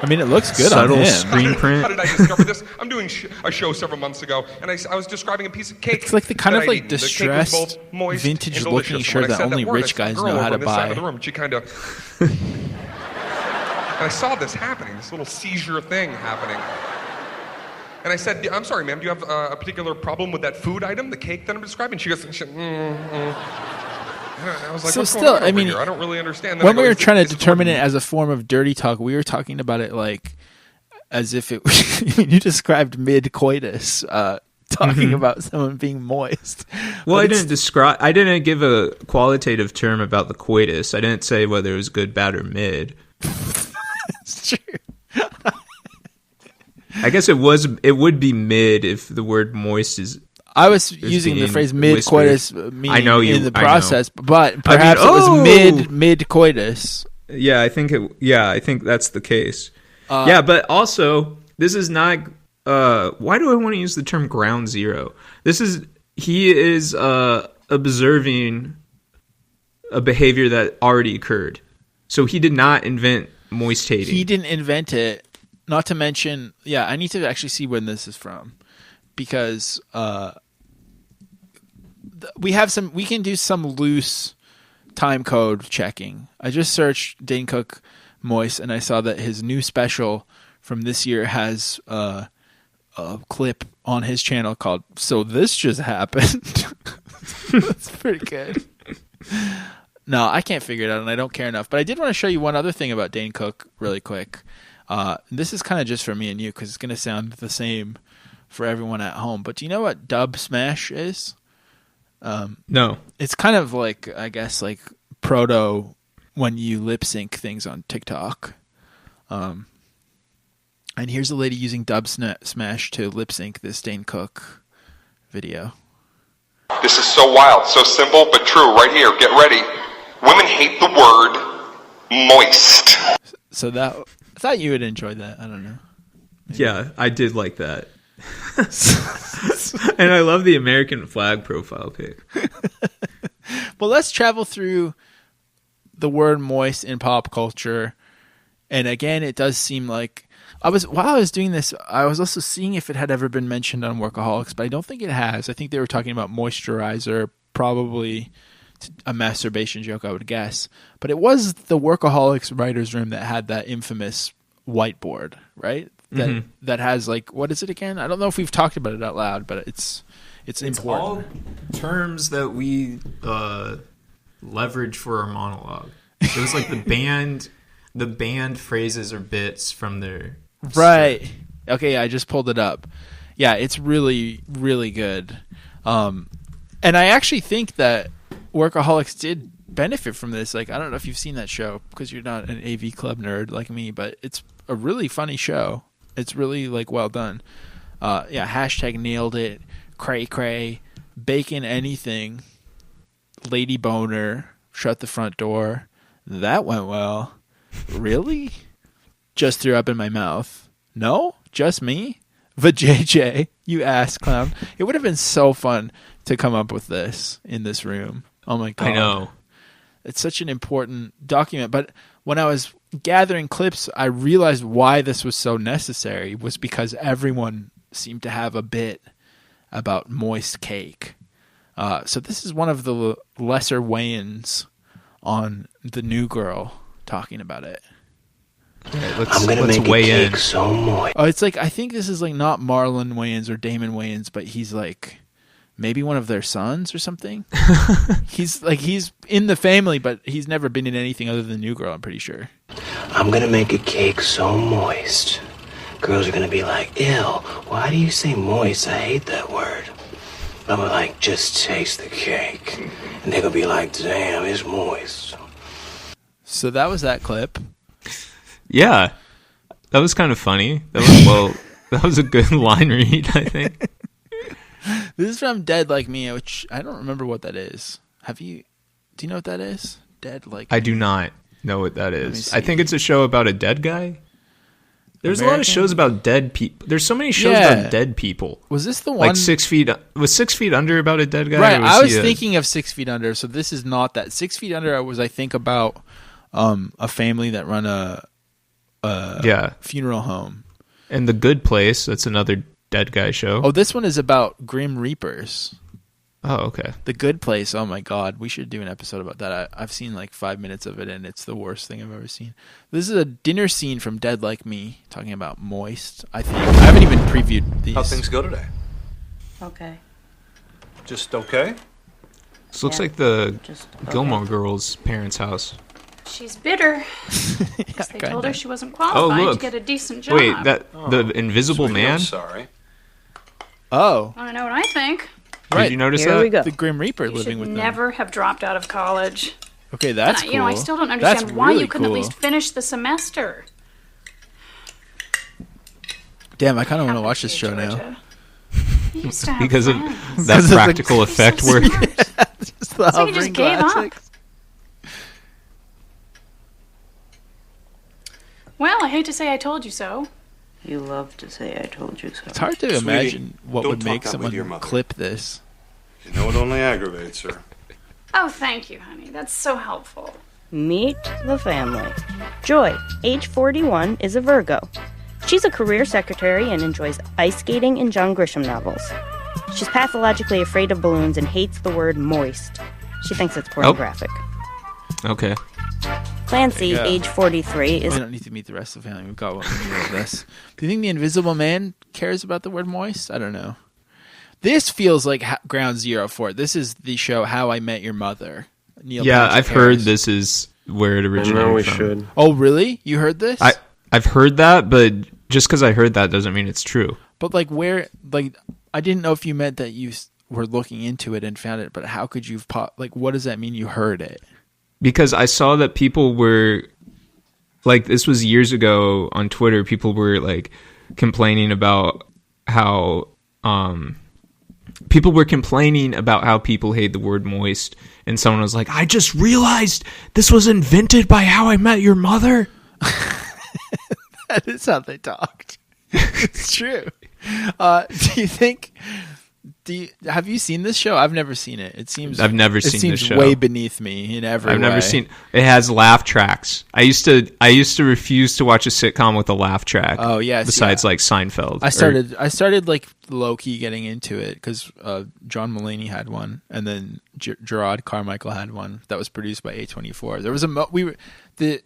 I mean, it looks good on him. Subtle screen print. How did I discover this? I'm doing a show several months ago, and I was describing a piece of cake. It's like the kind of like distressed, vintage-looking shirt that only rich guys know how to buy. She kind of. And I saw this happening, this little seizure thing happening. And I said, I'm sorry, ma'am, do you have a particular problem with that food item, the cake that I'm describing? She goes, I was like, so what's still, going on I mean, here? I don't really understand. When we were trying to determine it as a form of dirty talk, we were talking about it like as if it you described mid-coitus, talking about someone being moist. Well, I didn't give a qualitative term about the coitus. I didn't say whether it was good, bad, or mid. It's true. I guess it would be mid if the word moist is. I was using the phrase mid-coitus meaning in the process, but it perhaps was mid-coitus. Yeah, I think that's the case. But also, this is not. Why do I want to use the term ground zero? He is observing a behavior that already occurred. So he did not invent moist hating. He didn't invent it. Not to mention, I need to actually see when this is from, because we can do some loose time code checking. I just searched Dane Cook moist, and I saw that his new special from this year has a clip on his channel called "So This Just Happened." That's pretty good. No, I can't figure it out, and I don't care enough. But I did want to show you one other thing about Dane Cook really quick. This is kind of just for me and you because it's going to sound the same for everyone at home. But do you know what dub smash is? No. It's kind of like, I guess, like proto when you lip sync things on TikTok. And here's a lady using dub smash to lip sync this Dane Cook video. This is so wild, so simple, but true. Right here, get ready. Women hate the word moist. So I thought you would enjoy that. I don't know. Maybe. Yeah, I did like that. And I love the American flag profile pic. Well, let's travel through the word moist in pop culture. And again, it does seem like while I was doing this, I was also seeing if it had ever been mentioned on Workaholics, but I don't think it has. I think they were talking about moisturizer, probably a masturbation joke, I would guess. But it was the Workaholics writer's room that had that infamous whiteboard, right? That has like, what is it again? I don't know if we've talked about it out loud, but it's important. All terms that we leverage for our monologue. It was like the band phrases or bits from their right. Stuff. Okay, I just pulled it up. Yeah, it's really, really good. And I actually think that Workaholics did benefit from this. Like, I don't know if you've seen that show because you're not an AV Club nerd like me, but it's a really funny show. It's really like well done. Hashtag nailed it. Cray cray. Bacon anything. Lady boner. Shut the front door. That went well. Really? Just threw up in my mouth. No? Just me? Vajayjay, you ass clown. It would have been so fun to come up with this in this room. Oh my God. I know. It's such an important document. But when I was gathering clips, I realized why this was so necessary was because everyone seemed to have a bit about moist cake. So this is one of the lesser weigh-ins on the new girl talking about it. Let's weigh in. So moist. Oh, it's like I think this is like not Marlon Wayans or Damon Wayans, but he's like maybe one of their sons or something. He's in the family, but he's never been in anything other than New Girl, I'm pretty sure. I'm gonna make a cake so moist. Girls are gonna be like, ew, why do you say moist? I hate that word. I'm gonna like, just taste the cake. And they're gonna be like, damn, it's moist. So that was that clip. Yeah. That was kind of funny. That was a good line read, I think. This is from Dead Like Me, which I don't remember what that is. Do you know what that is? Dead Like Me. I do not know what that is. I think it's a show about a dead guy. There's a lot of shows about dead people. There's so many shows about dead people. Was this the one? Like 6 Feet... Was 6 Feet Under about a dead guy? Right, I was thinking of 6 Feet Under, so this is not that. 6 Feet Under was, I think, about a family that run a funeral home. And The Good Place, that's another dead guy show. Oh, this one is about Grim Reapers. Oh, okay. The Good Place. Oh my God, we should do an episode about that. I've seen like 5 minutes of it, and it's the worst thing I've ever seen. This is a dinner scene from Dead Like Me, talking about moist. I think I haven't even previewed these. How things go today? Okay. Just okay? This looks like the Gilmore Girls' parents' house. She's bitter. They told her she wasn't qualified to get a decent job. Wait, the Invisible Man? Sorry. Oh. I don't know what I think. Right. Did you notice Here that? we go. The Grim Reaper living with them. Never have dropped out of college. Okay, that's cool. I still don't understand why you couldn't at least finish the semester. Damn, I kind of want to watch this show now. Because of that practical effect work. Just like you just gave up. Well, I hate to say I told you so. You love to say I told you so. It's hard to imagine what would make someone clip this. You know it only aggravates her. Oh, thank you, honey. That's so helpful. Meet the family. Joy, age 41, is a Virgo. She's a career secretary and enjoys ice skating and John Grisham novels. She's pathologically afraid of balloons and hates the word moist. She thinks it's pornographic. Okay. Clancy, age 43, is... We don't need to meet the rest of the family. We've got what we need of this. Do you think the Invisible Man cares about the word moist? I don't know. This feels like ground zero for it. This is the show How I Met Your Mother. Neil Patrick I've heard this is where it originated from. I know we should. Oh, really? You heard this? I've heard that, but just because I heard that doesn't mean it's true. But like I didn't know if you meant that you were looking into it and found it, but how could you what does that mean you heard it? Because I saw that people were, like, this was years ago on Twitter, people were, like, complaining about how, people hate the word moist, and someone was like, I just realized this was invented by How I Met Your Mother. That is how they talked. It's true. Do you think... have you seen this show? I've never seen it. I've never seen this show. It seems way beneath me in every way. I've never seen. It has laugh tracks. I used to refuse to watch a sitcom with a laugh track. Oh yes. Besides like Seinfeld. I started like low key getting into it because John Mulaney had one, and then Gerard Carmichael had one that was produced by A24. There was the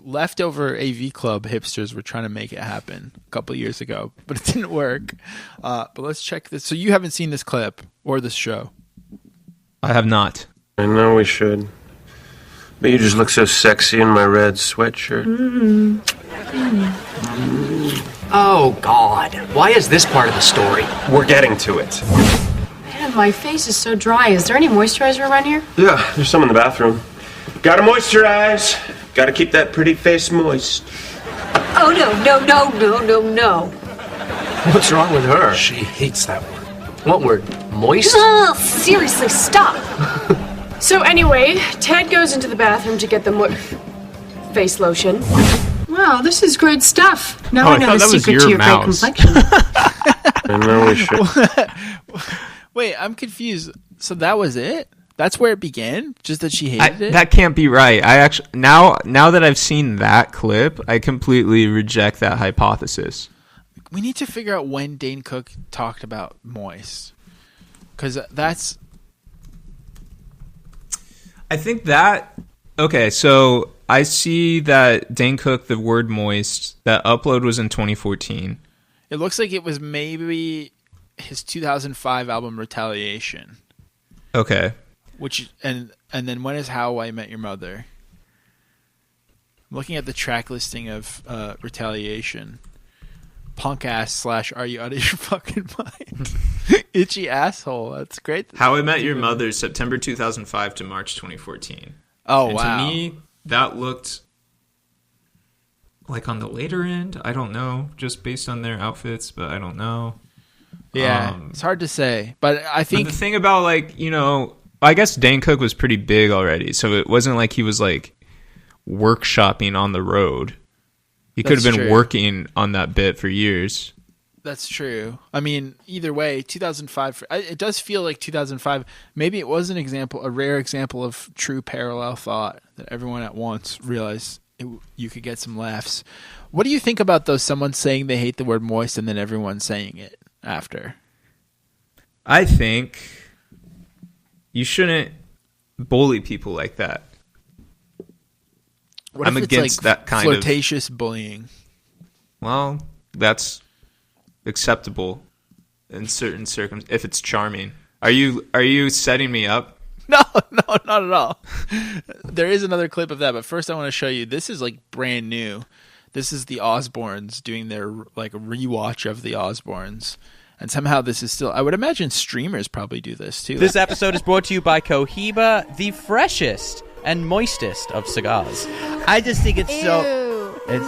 leftover AV Club hipsters were trying to make it happen a couple of years ago, but it didn't work. But let's check this. So you haven't seen this clip or this show? I have not. I know we should. But you just look so sexy in my red sweatshirt. Oh, God. Why is this part of the story? We're getting to it. Man, my face is so dry. Is there any moisturizer around here? Yeah, there's some in the bathroom. Gotta moisturize. Gotta keep that pretty face moist. Oh, no. What's wrong with her? She hates that word. What word? Moist? Ugh, seriously, stop. So anyway, Ted goes into the bathroom to get the face lotion. Wow, this is great stuff. Now I know the secret to your great complexion. I know we should. Wait, I'm confused. So that was it? That's where it began? Just that she hated it? That can't be right. I actually now that I've seen that clip, I completely reject that hypothesis. We need to figure out when Dane Cook talked about moist. Because that's... I think that... Okay, so I see that Dane Cook, the word moist, that upload was in 2014. It looks like it was maybe his 2005 album Retaliation. Okay. And then when is How I Met Your Mother? I'm looking at the track listing of Retaliation. Punk ass / Are You Out of Your Fucking Mind? Itchy asshole. That's great. How I Met Your Mother, September 2005 to March 2014. Oh, and wow. To me, that looked like on the later end. I don't know, just based on their outfits, but I don't know. Yeah, it's hard to say. But I think the thing about, like, you know, I guess Dane Cook was pretty big already, so it wasn't like he was like workshopping on the road. He could have been working on that bit for years. That's true. I mean, either way, 2005. It does feel like 2005. Maybe it was a rare example of true parallel thought that everyone at once realized you could get some laughs. What do you think about those? Someone saying they hate the word moist and then everyone saying it after. I think you shouldn't bully people like that. What I'm if against it's like that kind flirtatious bullying? Well, that's acceptable in certain circumstances if it's charming. Are you setting me up? No, not at all. There is another clip of that, but first I want to show you. This is like brand new. This is the Osbournes doing their like rewatch of the Osbournes. And somehow this is still, I would imagine streamers probably do this too. This episode is brought to you by Cohiba, the freshest and moistest of cigars. I just think it's You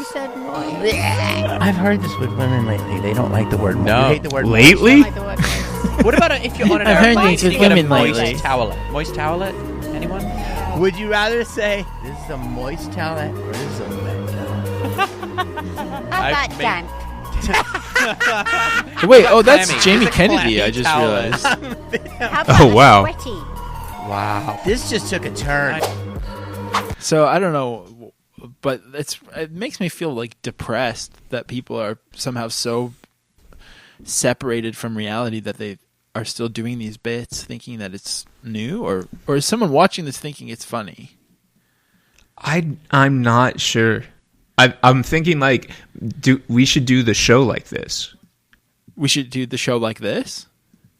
said moist. I've heard this with women lately. They don't like the word moist. No. You hate the word lately? moist. What about if you're on an I've heard airplane this and with you get a women moist lately. towelette? Moist towelette? Anyone? Would you rather say this is a moist towelette or this is a wet towelette? How about damp? Wait, that's Clammy. Jamie It's a Kennedy. I clammy just towel. realized. How about wow. sweaty? Wow. This just took a turn. So I don't know, but it makes me feel like depressed that people are somehow so separated from reality that they are still doing these bits thinking that it's new, or is someone watching this thinking it's funny? I'm not sure. I'm thinking like we should do the show like this. We should do the show like this?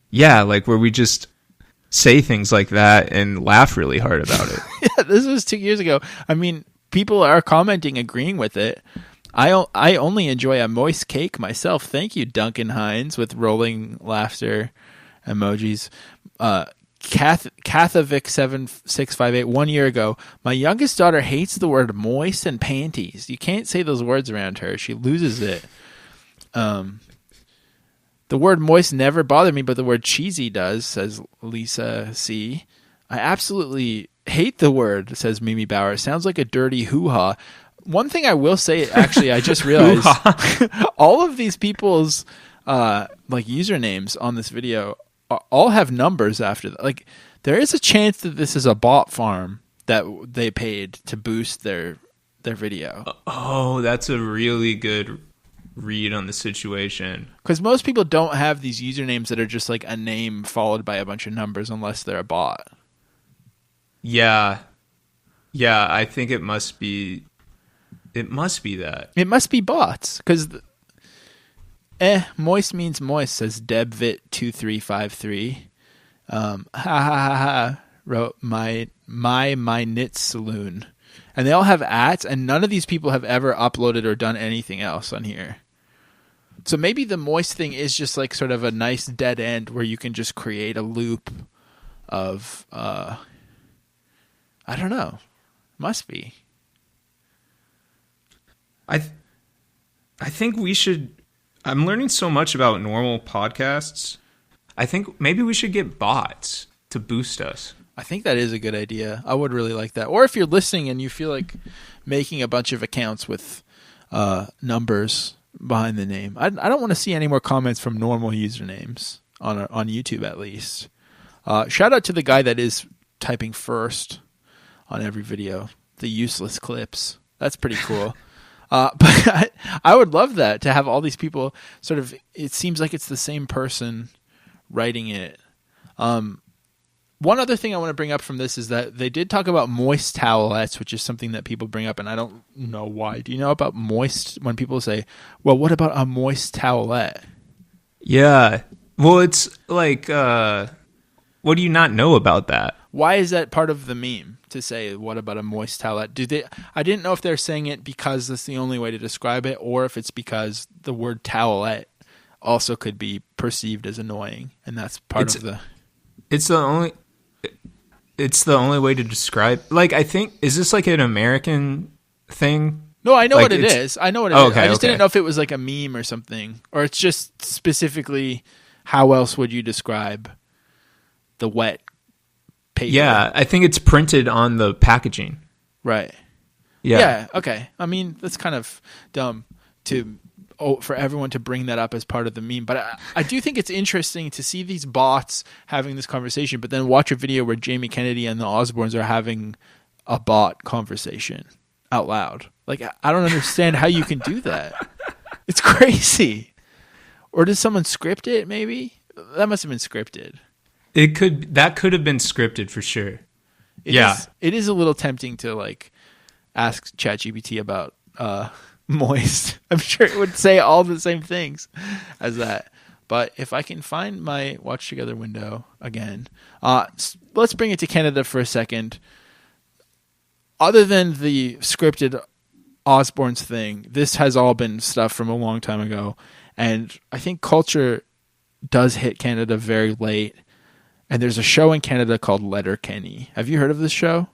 Yeah, like where we just say things like that and laugh really hard about it. Yeah, this was 2 years ago. I mean, people are commenting, agreeing with it. I only enjoy a moist cake myself. Thank you, Duncan Hines, with rolling laughter emojis. Kathovic7658, 1 year ago, my youngest daughter hates the word moist and panties. You can't say those words around her. She loses it. The word moist never bothered me, but the word cheesy does, says Lisa C. I absolutely hate the word, says Mimi Bauer. It sounds like a dirty hoo-ha. One thing I will say, actually, I just realized all of these people's like usernames on this video all have numbers after that. Like, there is a chance that this is a bot farm that they paid to boost their video. Oh, that's a really good read on the situation. Because most people don't have these usernames that are just like a name followed by a bunch of numbers unless they're a bot. Yeah, I think it must be that. It must be bots, because moist means moist, says Debvit2353. Ha ha ha ha, wrote my knit saloon. And they all have ats, and none of these people have ever uploaded or done anything else on here. So maybe the moist thing is just like sort of a nice dead end where you can just create a loop of I don't know. Must be. I think we should. I'm learning so much about normal podcasts. I think maybe we should get bots to boost us. I think that is a good idea. I would really like that. Or if you're listening and you feel like making a bunch of accounts with numbers behind the name. I don't want to see any more comments from normal usernames on YouTube, at least. Shout out to the guy that is typing first on every video. The useless clips. That's pretty cool. But I would love that, to have all these people sort of, it seems like it's the same person writing it. One other thing I want to bring up from this is that they did talk about moist towelettes, which is something that people bring up, and I don't know why. Do you know about moist? When people say, well, what about a moist towelette? Yeah. Well, it's like, what do you not know about that? Why is that part of the meme to say, what about a moist towelette? I didn't know if they're saying it because that's the only way to describe it, or if it's because the word towelette also could be perceived as annoying, and that's part of the... It's the only way to describe. Like, I think, is this like an American thing? No, I know what it is. I know what it is. I just okay. didn't know if it was like a meme or something, or it's just specifically how else would you describe the wet paper? Yeah, I think it's printed on the packaging. Right. Yeah. Okay. I mean, that's kind of dumb for everyone to bring that up as part of the meme. But I do think it's interesting to see these bots having this conversation, but then watch a video where Jamie Kennedy and the Osbournes are having a bot conversation out loud. Like, I don't understand how you can do that. It's crazy. Or did someone script it, maybe? That must have been scripted. That could have been scripted for sure. It is a little tempting to like ask ChatGPT about moist. I'm sure it would say all the same things as that. But if I can find my watch together window again, let's bring it to Canada for a second. Other than the scripted Osbournes thing, this has all been stuff from a long time ago. And I think culture does hit Canada very late. And there's a show in Canada called Letterkenny. Have you heard of this show?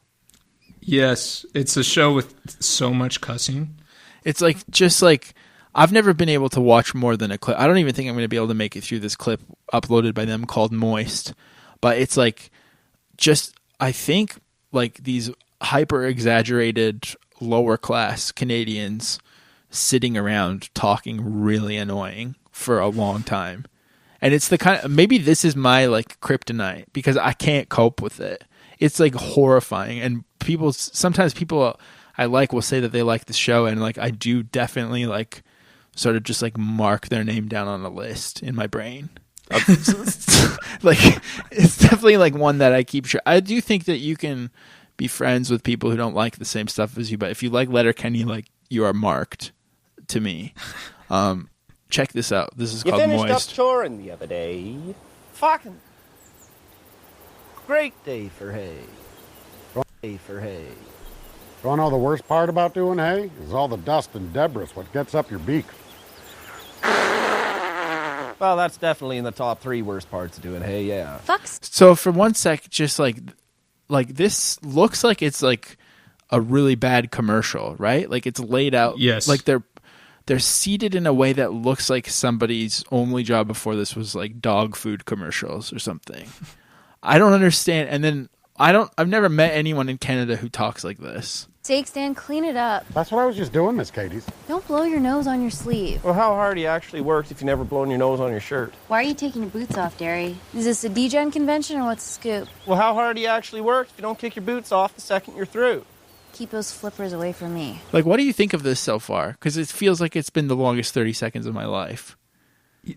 Yes. It's a show with so much cussing. It's like, just like, I've never been able to watch more than a clip. I don't even think I'm going to be able to make it through this clip uploaded by them called Moist. But it's like, just, I think, like these hyper exaggerated lower class Canadians sitting around talking really annoying for a long time. And it's the kind of, maybe this is my like kryptonite because I can't cope with it. It's like horrifying. And sometimes people I like will say that they like the show, and like I do definitely like sort of just like mark their name down on a list in my brain. Like, it's definitely like one that I keep sure. I do think that you can be friends with people who don't like the same stuff as you, but if you like Letterkenny, like, you are marked to me. Check this out. This is called Moist. You finished up choring the other day. Fucking great day for hay. Day for hay. You want to know the worst part about doing hay? Is all the dust and debris what gets up your beak. Well, that's definitely in the top 3 worst parts of doing hay, yeah. So for one sec, just like this looks like it's like a really bad commercial, right? Like it's laid out. Yes. Like they're seated in a way that looks like somebody's only job before this was like dog food commercials or something. I don't understand. And then I've never met anyone in Canada who talks like this. Jake, Stan, clean it up. That's what I was just doing, Miss Katie's. Don't blow your nose on your sleeve. Well, how hard he actually works if you never blown your nose on your shirt? Why are you taking your boots off, Derry? Is this a D-Gen convention or what's the scoop? Well, how hard he actually works if you don't kick your boots off the second you're through? Keep those flippers away from me. Like, what do you think of this so far? Because it feels like it's been the longest 30 seconds of my life.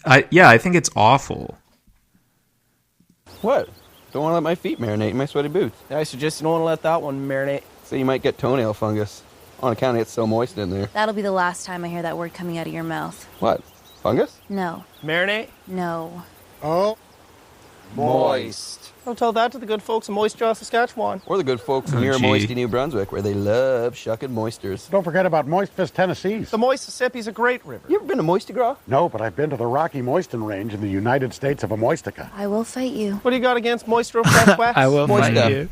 I think it's awful. What? Don't want to let my feet marinate in my sweaty boots. I suggest you don't want to let that one marinate. So you might get toenail fungus. On account of it's so moist in there. That'll be the last time I hear that word coming out of your mouth. What? Fungus? No. Marinate? No. Oh. Moist. Don't tell that to the good folks in Moist Jaw, Saskatchewan. Or the good folks in near Moisty, New Brunswick, where they love shucking moisters. Don't forget about Moist Fist, Tennessee's. The Mississippi's a great river. You ever been to Moistigraw? No, but I've been to the Rocky Moisten Range in the United States of Amoistica. I will fight you. What do you got against Moistro Fresh Wax? I will fight you.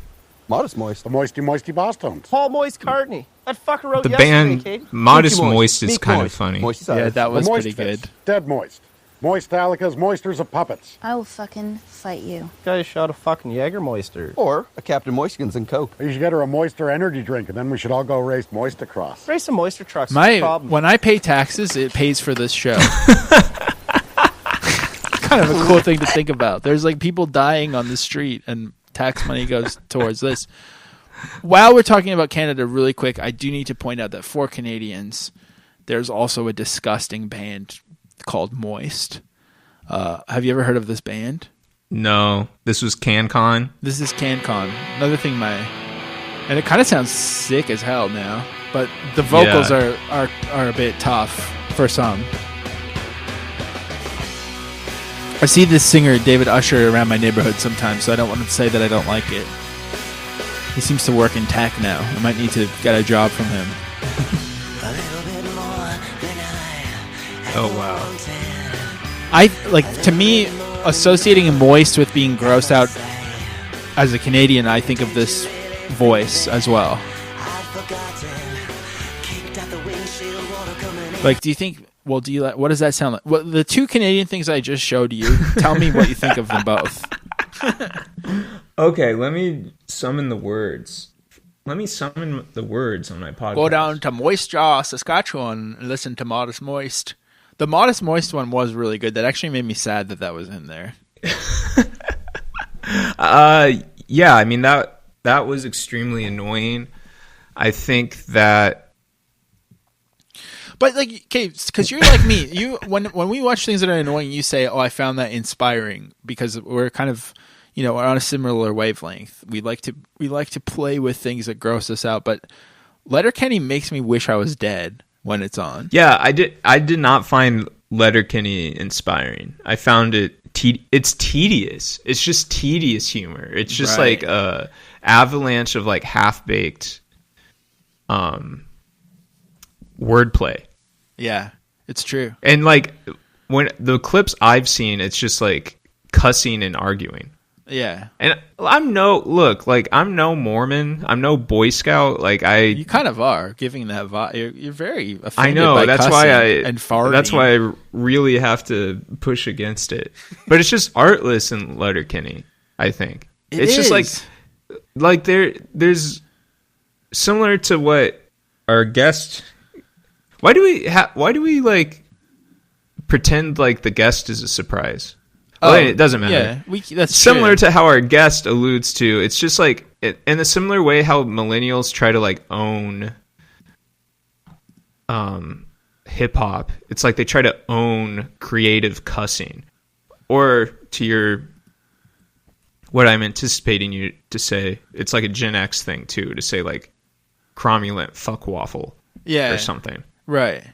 Modest Moist. The Moisty Bosstones. Paul Moist Cartney. That fucker wrote The yesterday, band Kate. Modest Moist is Meek kind Moist. of funny. Moist Yeah, that was Moist pretty Fist, good. Dead Moist. Moist Alica's Moisters of Puppets. I will fucking fight you. Guy shot a fucking Jägermeister. Or a Captain Moistkins and Coke. You should get her a Moister energy drink, and then we should all go race Moist across. Race some moisture trucks. No problem. When I pay taxes, it pays for this show. Kind of a cool thing to think about. There's like people dying on the street, and tax money goes towards this. While we're talking about Canada really quick, I do need to point out that for Canadians, there's also a disgusting band called Moist. Have you ever heard of this band? No, this was CanCon. This is CanCon. Another thing, and it kind of sounds sick as hell now, but the vocals are a bit tough for some. I see this singer David Usher around my neighborhood sometimes, so I don't want to say that I don't like it. He seems to work in tech now. I might need to get a job from him. Oh wow. To me, associating moist with being grossed out as a Canadian, I think of this voice as well. Like, do you think? Well, what does that sound like? Well, the two Canadian things I just showed you. Tell me what you think of them both. Okay, let me summon the words. Let me summon the words on my podcast. Go down to Moist Jaw, Saskatchewan, and listen to Modest Moist. The Modest Moist one was really good. That actually made me sad that was in there. Yeah, I mean that was extremely annoying. I think that. But okay, because you're like me. You when we watch things that are annoying, you say, "Oh, I found that inspiring," because we're kind of, we're on a similar wavelength. We like to play with things that gross us out. But Letterkenny makes me wish I was dead when it's on. Yeah, I did not find Letterkenny inspiring. I found it it's tedious. It's just tedious humor. It's just like a avalanche of like half-baked wordplay. Yeah, it's true. And like when the clips I've seen, it's just like cussing and arguing. Yeah. And I'm no Mormon. I'm no Boy Scout. You kind of are giving that vibe. You're very offended. I know. By That's cussing why and farting. That's why I really have to push against it. But it's just artless in Letterkenny, I think. It's just like there's similar to what our guest. Why do we like pretend like the guest is a surprise? Well, it doesn't matter. Yeah, that's similar true. to how our guest alludes to. It's just like in a similar way how millennials try to like own hip hop. It's like they try to own creative cussing, or to what I'm anticipating you to say. It's like a Gen X thing too, to say like cromulent fuck waffle, or something. Right.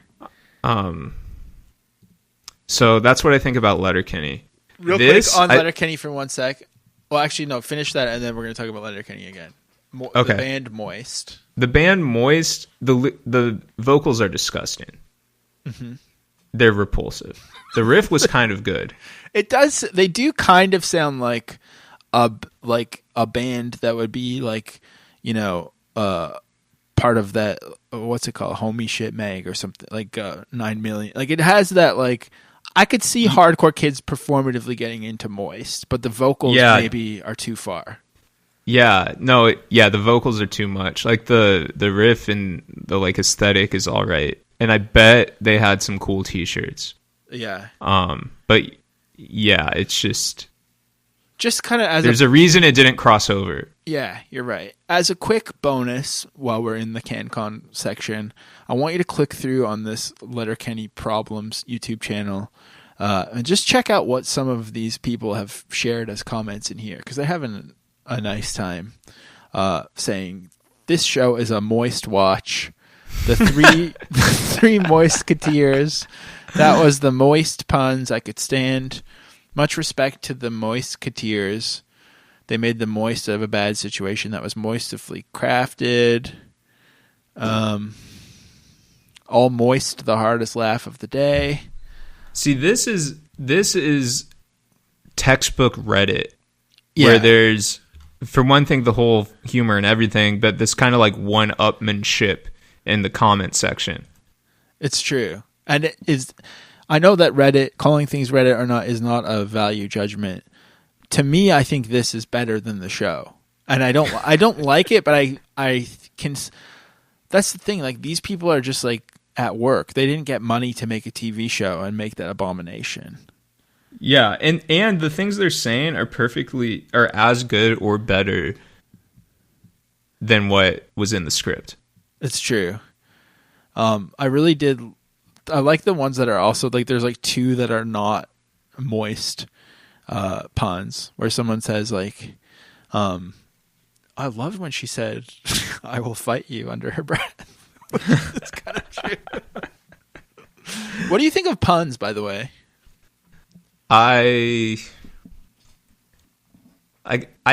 So that's what I think about Letterkenny. Real quick on Letterkenny for 1 sec. Well, actually, no. Finish that, and then we're going to talk about Letterkenny again. Okay. The band Moist. The band Moist. The vocals are disgusting. Mm-hmm. They're repulsive. The riff was kind of good. It does. They do kind of sound like a band that would be like, part of that. What's it called? Homie Shit Mag or something like 9 Million. Like it has that like. I could see hardcore kids performatively getting into Moist, but the vocals maybe are too far. Yeah, no, the vocals are too much. Like the riff and the like aesthetic is all right, and I bet they had some cool T-shirts. Yeah. But yeah, it's just kind of as there's a reason it didn't cross over. Yeah, you're right. As a quick bonus, while we're in the CanCon section, I want you to click through on this Letterkenny Problems YouTube channel and just check out what some of these people have shared as comments in here, because they're having a nice time saying, this show is a moist watch. The three Moistketeers. That was the moist puns I could stand. Much respect to the Moistketeers. They made the moist of a bad situation that was moistifully crafted. All moist, the hardest laugh of the day. See, this is textbook Reddit, where there's, for one thing, the whole humor and everything, but this kind of like one-upmanship in the comment section. It's true, and it is. I know that Reddit, calling things Reddit or not, is not a value judgment. To me, I think this is better than the show, and I don't like it, but I can. That's the thing. Like, these people are just like at work. They didn't get money to make a TV show and make that abomination. Yeah, and the things they're saying are as good or better than what was in the script. It's true. I really did. I like the ones that are also like, there's like two that are not moist. puns, where someone says like, I loved when she said, "I will fight you" under her breath. It's kind of true. What do you think of puns, by the way? I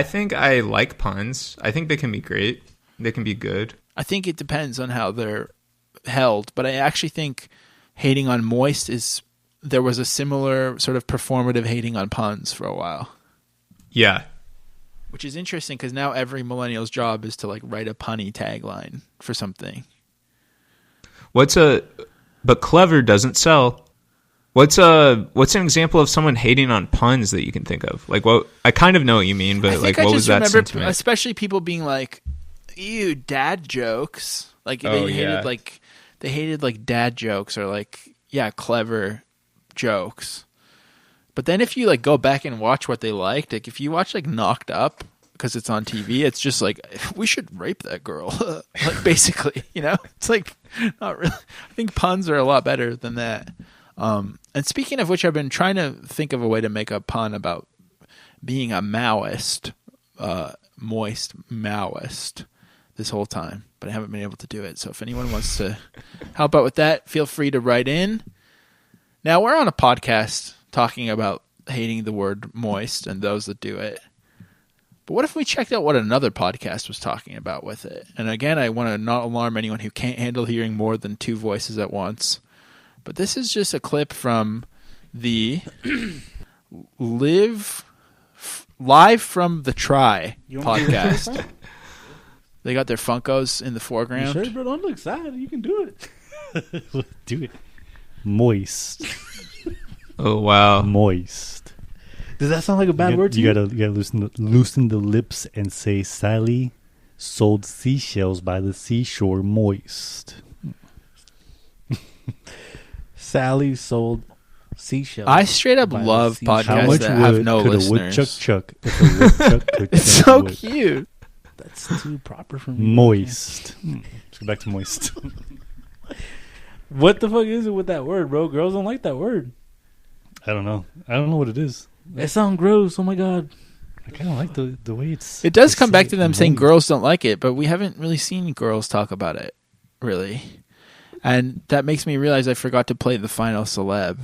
think I like puns. I think they can be great. They can be good. I think it depends on how they're held, but I actually think hating on moist there was a similar sort of performative hating on puns for a while. Yeah. Which is interesting because now every millennial's job is to like write a punny tagline for something. But clever doesn't sell. What's an example of someone hating on puns that you can think of? Like, what I kind of know what you mean, but like, what was that sentiment? Especially people being like, "Ew, dad jokes." Like they hated like dad jokes or like clever jokes. But then if you like go back and watch what they liked, like if you watch like Knocked Up because it's on TV, it's just like, we should rape that girl. Like basically, it's like not really. I think puns are a lot better than that. And speaking of which, I've been trying to think of a way to make a pun about being a Maoist, moist Maoist this whole time, but I haven't been able to do it. So if anyone wants to help out with that, feel free to write in. Now, we're on a podcast talking about hating the word moist and those that do it. But what if we checked out what another podcast was talking about with it? And again, I want to not alarm anyone who can't handle hearing more than two voices at once. But this is just a clip from the Live from the Try podcast. They got their Funkos in the foreground. You sure, bro? Don't look sad. You can do it. Do it. Moist. Oh wow, moist. Does that sound like a bad word to you? You gotta loosen the lips and say, "Sally sold seashells by the seashore, moist." Sally sold seashells. I straight up love podcasts that have no listeners. Woodchuck chuck if a woodchuck could it's so cute. That's too proper for me. Moist. Let's go back to moist. What the fuck is it with that word, bro? Girls don't like that word. I don't know. I don't know what it is. It sounds gross. Oh my god. I kind of like the way it's. It does come back to them saying girls don't like it, but we haven't really seen girls talk about it, really. And that makes me realize I forgot to play the final celeb.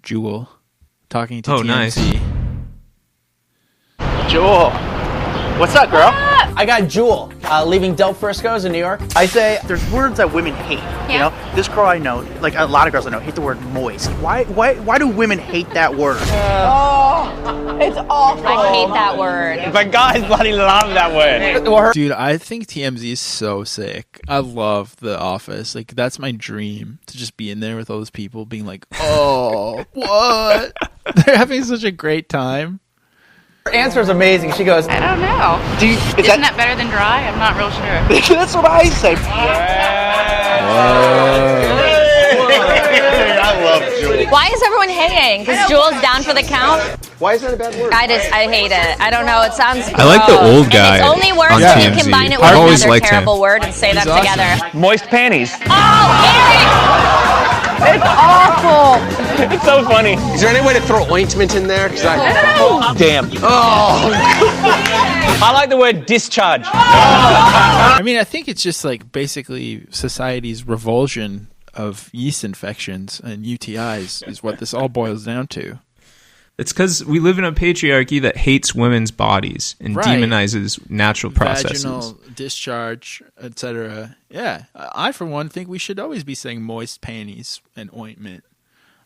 Jewel. Talking to TMZ. Nice. Jewel. What's up, girl? I got Jewel leaving Del Frisco's in New York. I say there's words that women hate. Yeah. You know, this girl I know, like a lot of girls I know, hate the word moist. Why do women hate that word? It's awful. I hate that word. But guys bloody love that word. Dude, I think TMZ is so sick. I love The Office. Like, that's my dream, to just be in there with all those people being like, oh, what? They're having such a great time. Her answer is amazing. She goes, I don't know. Isn't that better than dry? I'm not real sure. That's what I say. I love Jewel. Why is everyone hating? Because Jewel's down for the count? Why is that a bad word? I hate it. I don't know. It sounds gross. I like the old guy. And it's only worse on when TMZ. you combine it with another terrible word and say them together. Moist panties. Oh, It's awful. It's so funny. Is there any way to throw ointment in there? Damn. Oh. I like the word discharge. I mean, I think it's just like basically society's revulsion of yeast infections and UTIs is what this all boils down to. It's because we live in a patriarchy that hates women's bodies and demonizes natural processes. Vaginal discharge, etc. Yeah, I for one think we should always be saying moist panties and ointment.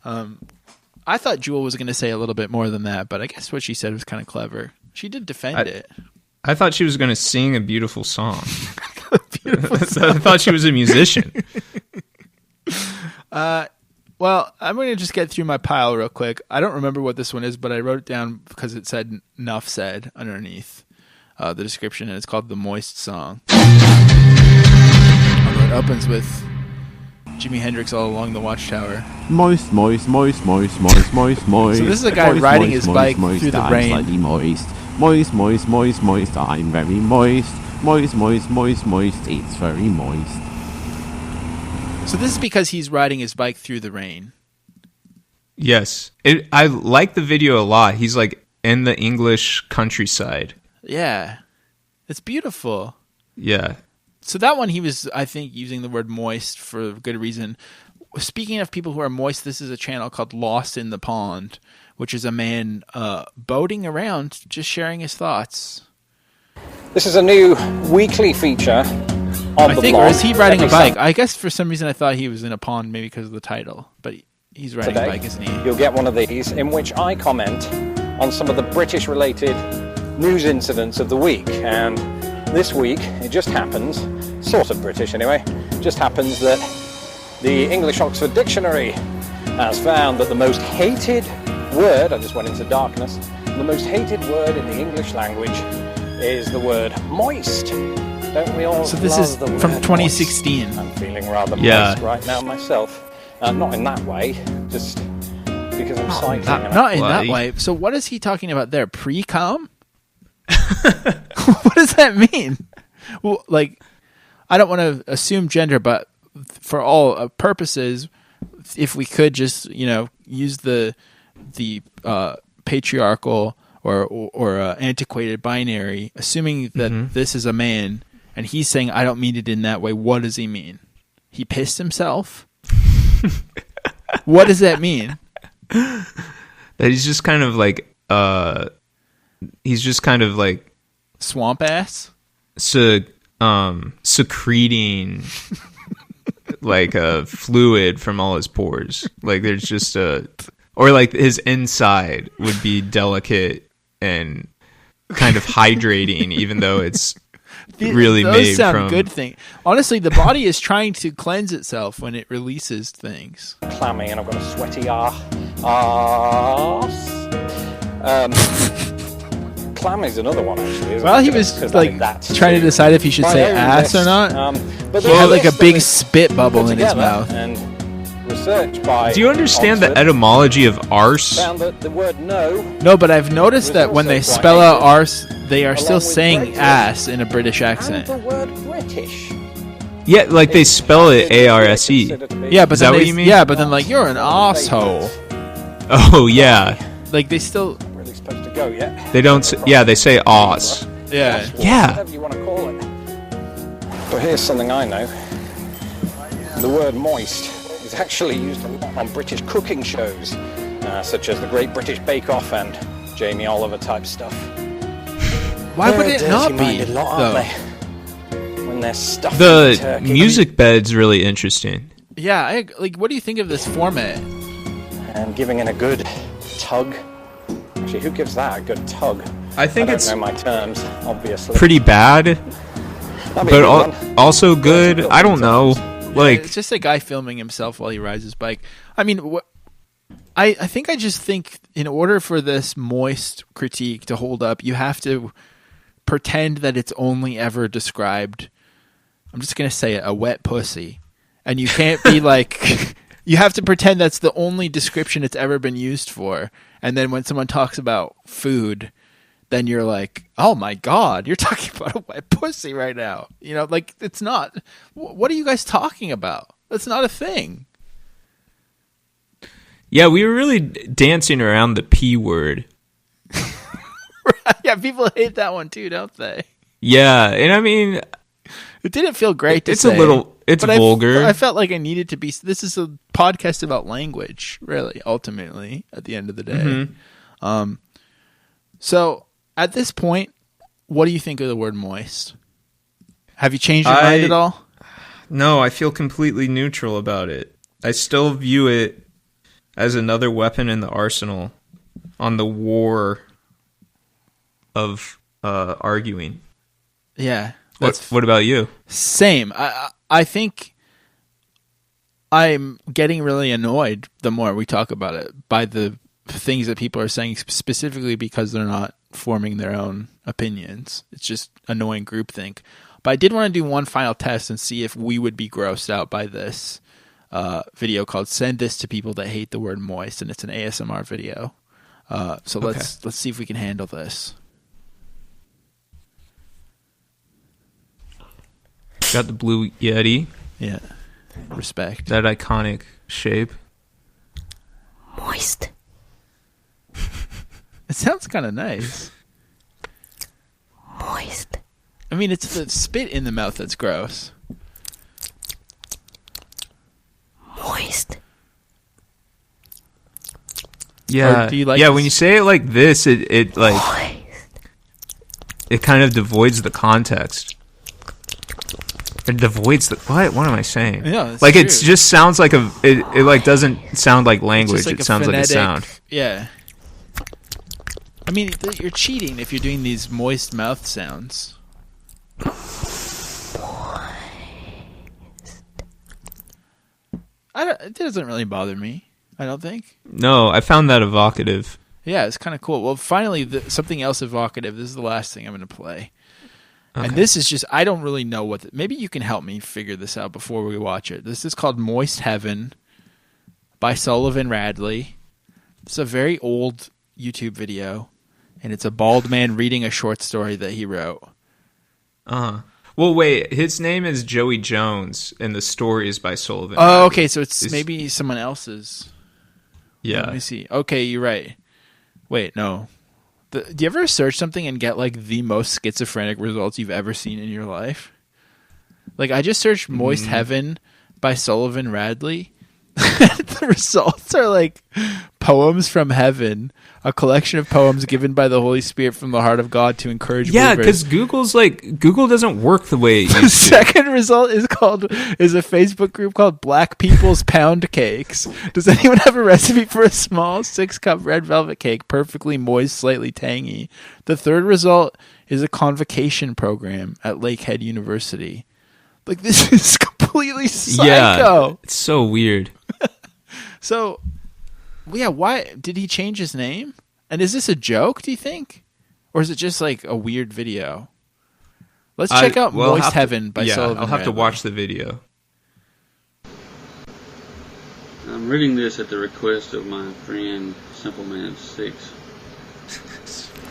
I thought Jewel was going to say a little bit more than that, but I guess what she said was kind of clever. She did defend it. I thought she was going to sing a beautiful song. I thought she was a musician. Well, I'm going to just get through my pile real quick. I don't remember what this one is, but I wrote it down because it said "Nuff Said" underneath the description, and it's called The Moist Song. It opens with Jimi Hendrix All Along the Watchtower. Moist, moist, moist, moist, moist, moist, moist. So this is a guy riding his bike through the rain. Slightly moist. Moist, moist, moist, moist, I'm very moist. Moist, moist, moist, moist, it's very moist. So this is because he's riding his bike through the rain. Yes. I like the video a lot. He's like in the English countryside. Yeah. It's beautiful. Yeah. So that one, he was, I think, using the word moist for good reason. Speaking of people who are moist, this is a channel called Lost in the Pond, which is a man boating around, just sharing his thoughts. This is a new weekly feature on the blog. Or is he riding a bike? I guess for some reason I thought he was in a pond, maybe because of the title. But he's riding a bike, isn't he? You'll get one of these in which I comment on some of the British-related news incidents of the week. And this week, it just happens, sort of British anyway, just happens that the English Oxford Dictionary has found that the most hated word, I just went into darkness, the most hated word in the English language is the word moist. Don't we all? So this is from 2016. Moist? I'm feeling rather moist right now myself. Not in that way, just because I'm cycling. Not in that way. So what is he talking about there? Pre-com? What does that mean? Well, like, I don't want to assume gender, but for all purposes, if we could just, use the patriarchal or antiquated binary, assuming that this is a man and he's saying, I don't mean it in that way. What does he mean? He pissed himself? What does that mean? That he's just kind of like, swamp ass? Secreting like a fluid from all his pores. Like there's just or like his inside would be delicate and kind of hydrating, even though it's really those made sound from good thing. Honestly, the body is trying to cleanse itself when it releases things. Clammy, and I've got a sweaty clam is another one, actually. Well, he was like trying to decide if he should say ass or not. But he had like a big spit bubble in his mouth. And research by Do you understand the etymology of arse? found that the word no. No, but I've noticed that when they spell out arse, they are still saying ass in a British accent. And the word British. Yeah, like they spell it A-R-S-E. Yeah, but is that what you mean? Yeah, but then like you're an asshole. Oh yeah. Like they still really supposed to go yet. They don't. They say os. Yeah. Yeah. Whatever you want to call it. But here's something I know. The word moist is actually used a lot on British cooking shows, such as the Great British Bake Off and Jamie Oliver type stuff. Why would it not be, though? When they're stuffing The turkey. music bed's really interesting. Yeah, what do you think of this format? And giving it a good tug. Actually, who gives that a good tug? I think don't it's know my terms, obviously. pretty bad, but also good. I don't know. Like it's just a guy filming himself while he rides his bike. I mean, I think in order for this moist critique to hold up, you have to pretend that it's only ever described. I'm just gonna say it, a wet pussy, and you can't be like. You have to pretend that's the only description it's ever been used for. And then when someone talks about food, then you're like, oh my God, you're talking about a wet pussy right now. Like it's not. What are you guys talking about? That's not a thing. Yeah, we were really dancing around the P word. Yeah, people hate that one too, don't they? Yeah, and I mean... It didn't feel great to say. It's vulgar. I felt like I needed to be... This is a podcast about language, really, ultimately, at the end of the day. Mm-hmm. So, at this point, what do you think of the word moist? Have you changed your mind at all? No, I feel completely neutral about it. I still view it as another weapon in the arsenal on the war of arguing. Yeah. What about you? Same. I think I'm getting really annoyed the more we talk about it by the things that people are saying, specifically because they're not forming their own opinions. It's just annoying groupthink. But I did want to do one final test and see if we would be grossed out by this video called "Send This to People That Hate the Word Moist," and it's an ASMR video. So let's see if we can handle this. Got the blue Yeti. Yeah. Respect. That iconic shape. Moist. It sounds kind of nice. Moist. I mean, it's the spit in the mouth that's gross. Moist. Yeah, do you like yeah. this? When you say it like this, it like it kind of devoids the context. It devoids the what? What am I saying? Yeah, like it true. just sounds like it like doesn't sound like language. Like it sounds like a sound. Yeah. I mean, you're cheating if you're doing these moist mouth sounds. It doesn't really bother me. I don't think. No, I found that evocative. Yeah, it's kind of cool. Well, finally, something else evocative. This is the last thing I'm going to play. Okay. And this is just, I don't really know what... maybe you can help me figure this out before we watch it. This is called Moist Heaven by Sullivan Radley. It's a very old YouTube video, and it's a bald man reading a short story that he wrote. Uh-huh. Well, wait, his name is Joey Jones, and the story is by Sullivan Oh, Radley. okay, so it's maybe someone else's. Yeah. Let me see. Okay, you're right. Wait, no. Do you ever search something and get like the most schizophrenic results you've ever seen in your life? Like I just searched Moist Heaven by Sullivan Radley. The results are like poems from heaven, a collection of poems given by the Holy Spirit from the heart of God to encourage Yeah, believers. because Google doesn't work the way it used The to. second result is a Facebook group called Black People's Pound Cakes. Does anyone have a recipe for a small 6-cup red velvet cake, perfectly moist, slightly tangy? The third result is a convocation program at Lakehead University. Like, this is completely psycho. Yeah, it's so weird. So, yeah, why did he change his name? And is this a joke, do you think? Or is it just like a weird video? Let's check out Moist Heaven by Sullivan I'll have to Radley. watch the video. I'm reading this at the request of my friend Simple Man 6.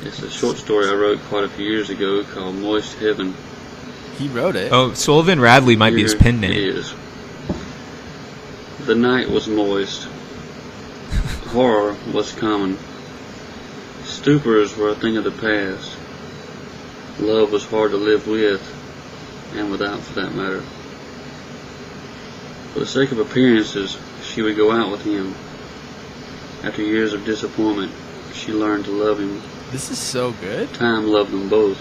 It's a short story I wrote quite a few years ago called Moist Heaven. He wrote it. Oh, Sullivan Radley might be his pen name. It is. The night was moist. Horror was common. Stupors were a thing of the past. Love was hard to live with, and without for that matter. For the sake of appearances, she would go out with him. After years of disappointment, she learned to love him. This is so good. Time loved them both.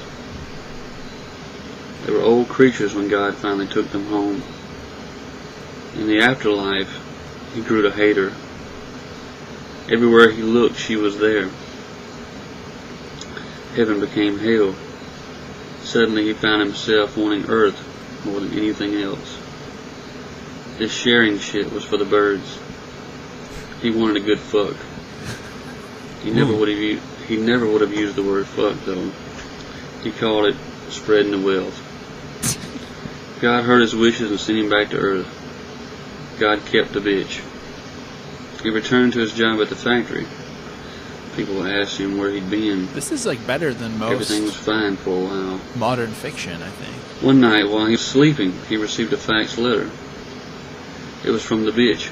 They were old creatures when God finally took them home. In the afterlife, he grew to hate her. Everywhere he looked, she was there. Heaven became hell. Suddenly he found himself wanting earth more than anything else. This sharing shit was for the birds. He wanted a good fuck. He never would have used the word fuck though. He called it spreading the wealth. God heard his wishes and sent him back to earth. God kept the bitch. He returned to his job at the factory. People asked him where he'd been. This is like better than most Everything was fine for a while. modern fiction, I think. One night while he was sleeping, he received a fax letter. It was from the bitch.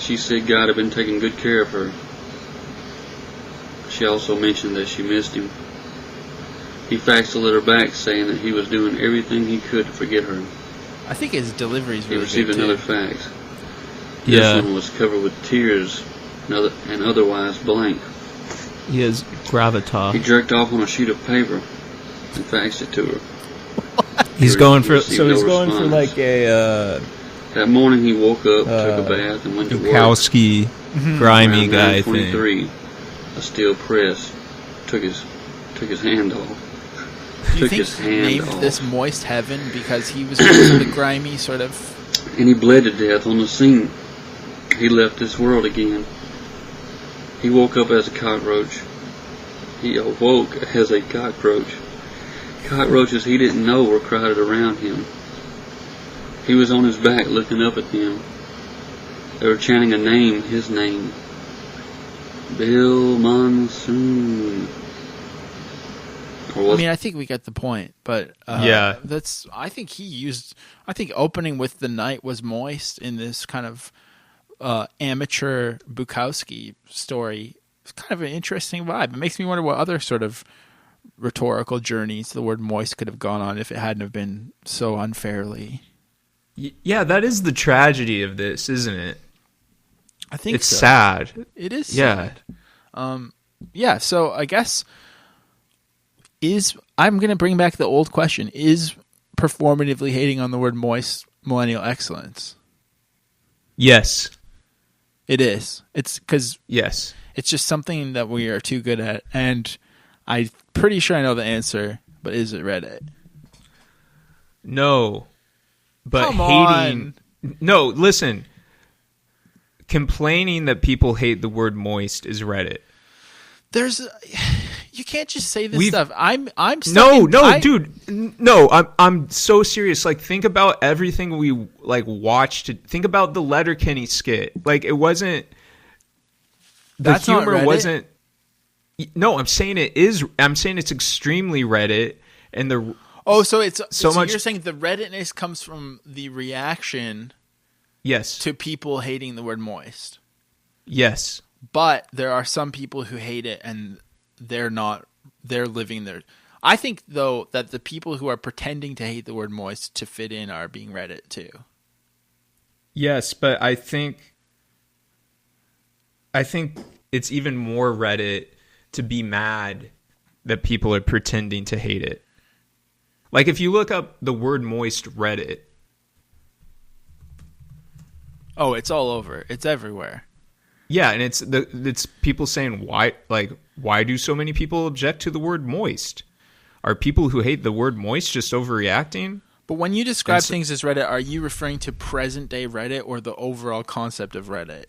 She said God had been taking good care of her. She also mentioned that she missed him. He faxed the letter back saying that he was doing everything he could to forget her. I think his delivery is He really received good another too. fax. Yeah. This one was covered with tears and otherwise blank. He has gravitas. He jerked off on a sheet of paper and faxed it to her. He's going for received no response. like a That morning he woke up, took a bath, and went to work. Bukowski, grimy Around guy 9:23, thing. a steel press took his hand off. Do you Took his think hand named off. this Moist Heaven because he was sort of grimy, sort of... And he bled to death on the scene. He left this world again. He woke up as a cockroach. He awoke as a cockroach. Cockroaches he didn't know were crowded around him. He was on his back looking up at them. They were chanting a name, his name. Bill Monsoon. I mean, I think we get the point, but Yeah. I think opening with the night was moist in this kind of amateur Bukowski story. It's kind of an interesting vibe. It makes me wonder what other sort of rhetorical journeys the word moist could have gone on if it hadn't have been so unfairly. Yeah, that is the tragedy of this, isn't it? I think it's so. sad. It is sad. Yeah, so I guess I'm going to bring back the old question. Is performatively hating on the word moist millennial excellence? Yes. It is. It's because yes, it's just something that we are too good at, and I'm pretty sure I know the answer, but is it Reddit? No. But Come hating... on. No, listen. Complaining that people hate the word moist is Reddit. You can't just say this stuff. I'm dude. No, I'm so serious. Like, think about everything we watched. Think about the Letterkenny skit. Like, it wasn't. That's the humor not Reddit? wasn't. No, I'm saying it is. I'm saying it's extremely Reddit, and the. Oh, so it's so much. You're saying the Redditness comes from the reaction. Yes. To people hating the word moist. Yes. But there are some people who hate it, and they're living their... I think, though, that the people who are pretending to hate the word moist to fit in are being Reddit, too. Yes, but I think it's even more Reddit to be mad that people are pretending to hate it. Like, if you look up the word moist Reddit... Oh, it's all over. It's everywhere. Yeah, and it's people saying why do so many people object to the word moist? Are people who hate the word moist just overreacting? But when you describe things as Reddit, are you referring to present day Reddit or the overall concept of Reddit?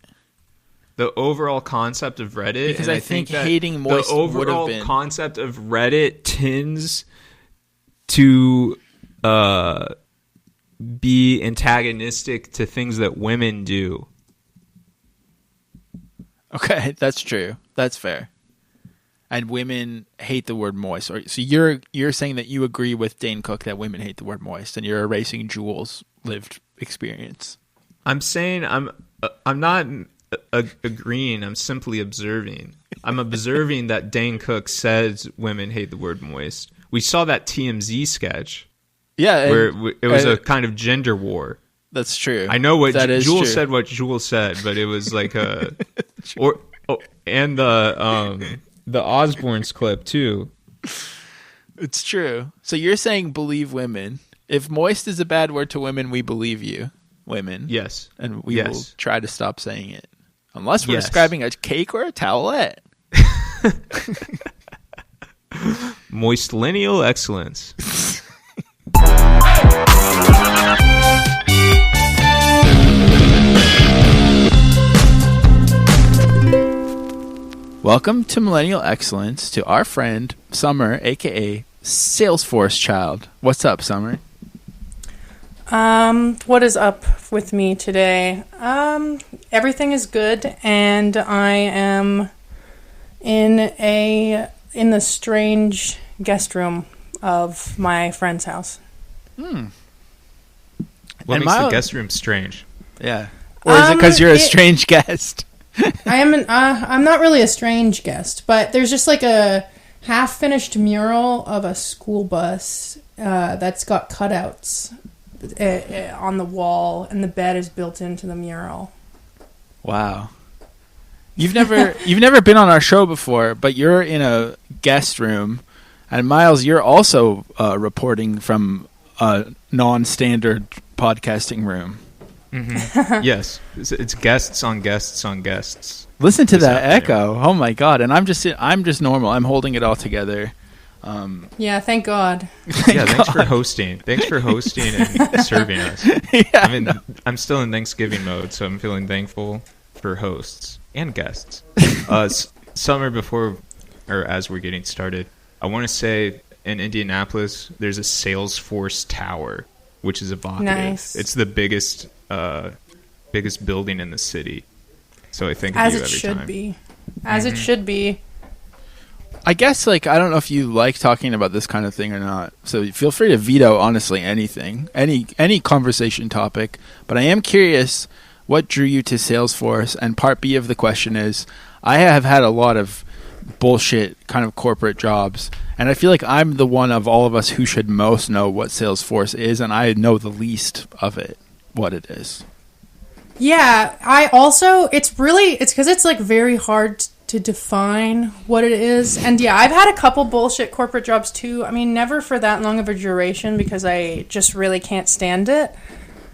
The overall concept of Reddit, because and I think hating moist the overall would have been... concept of Reddit tends to be antagonistic to things that women do. Okay, that's true. That's fair. And women hate the word moist. So you're saying that you agree with Dane Cook that women hate the word moist, and you're erasing Jules' lived experience. I'm saying I'm not agreeing. I'm simply observing. I'm observing that Dane Cook says women hate the word moist. We saw that TMZ sketch. Yeah, where it was a kind of gender war. That's true. I know what that is Jules true. said. What Jules said, but it was like and the Osbourne's clip too. It's true. So you're saying believe women. If moist is a bad word to women, we believe you, women. Yes, and we will try to stop saying it, unless we're describing a cake or a towelette. Moist lineal excellence. Welcome to Millennial Excellence to our friend Summer, aka Salesforce Child. What's up, Summer? What is up with me today? Everything is good, and I am in the strange guest room of my friend's house. What makes the guest room strange? Yeah. Or is it because you're a strange guest? I'm not really a strange guest, but there's just like a half-finished mural of a school bus that's got cutouts on the wall, and the bed is built into the mural. Wow. You've never been on our show before, but you're in a guest room, and Miles, you're also reporting from a non-standard podcasting room. Mm-hmm. Yes, it's guests on guests on guests. Listen to that echo! Oh my god! And I'm just normal. I'm holding it all together. Yeah, thank God. Thanks for hosting. Thanks for hosting and serving us. Yeah, I'm still in Thanksgiving mode, so I'm feeling thankful for hosts and guests. Summer, as we're getting started, I want to say in Indianapolis, there's a Salesforce Tower, which is evocative. Nice. It's the biggest building in the city. So I think of you every time. As it should be. I guess, I don't know if you like talking about this kind of thing or not. So feel free to veto, honestly, anything, any conversation topic. But I am curious, what drew you to Salesforce? And part B of the question is, I have had a lot of bullshit kind of corporate jobs, and I feel like I'm the one of all of us who should most know what Salesforce is, and I know the least of it, what it is. Yeah, I also, it's because it's like very hard to define what it is. And yeah, I've had a couple bullshit corporate jobs too. I mean, never for that long of a duration because I just really can't stand it.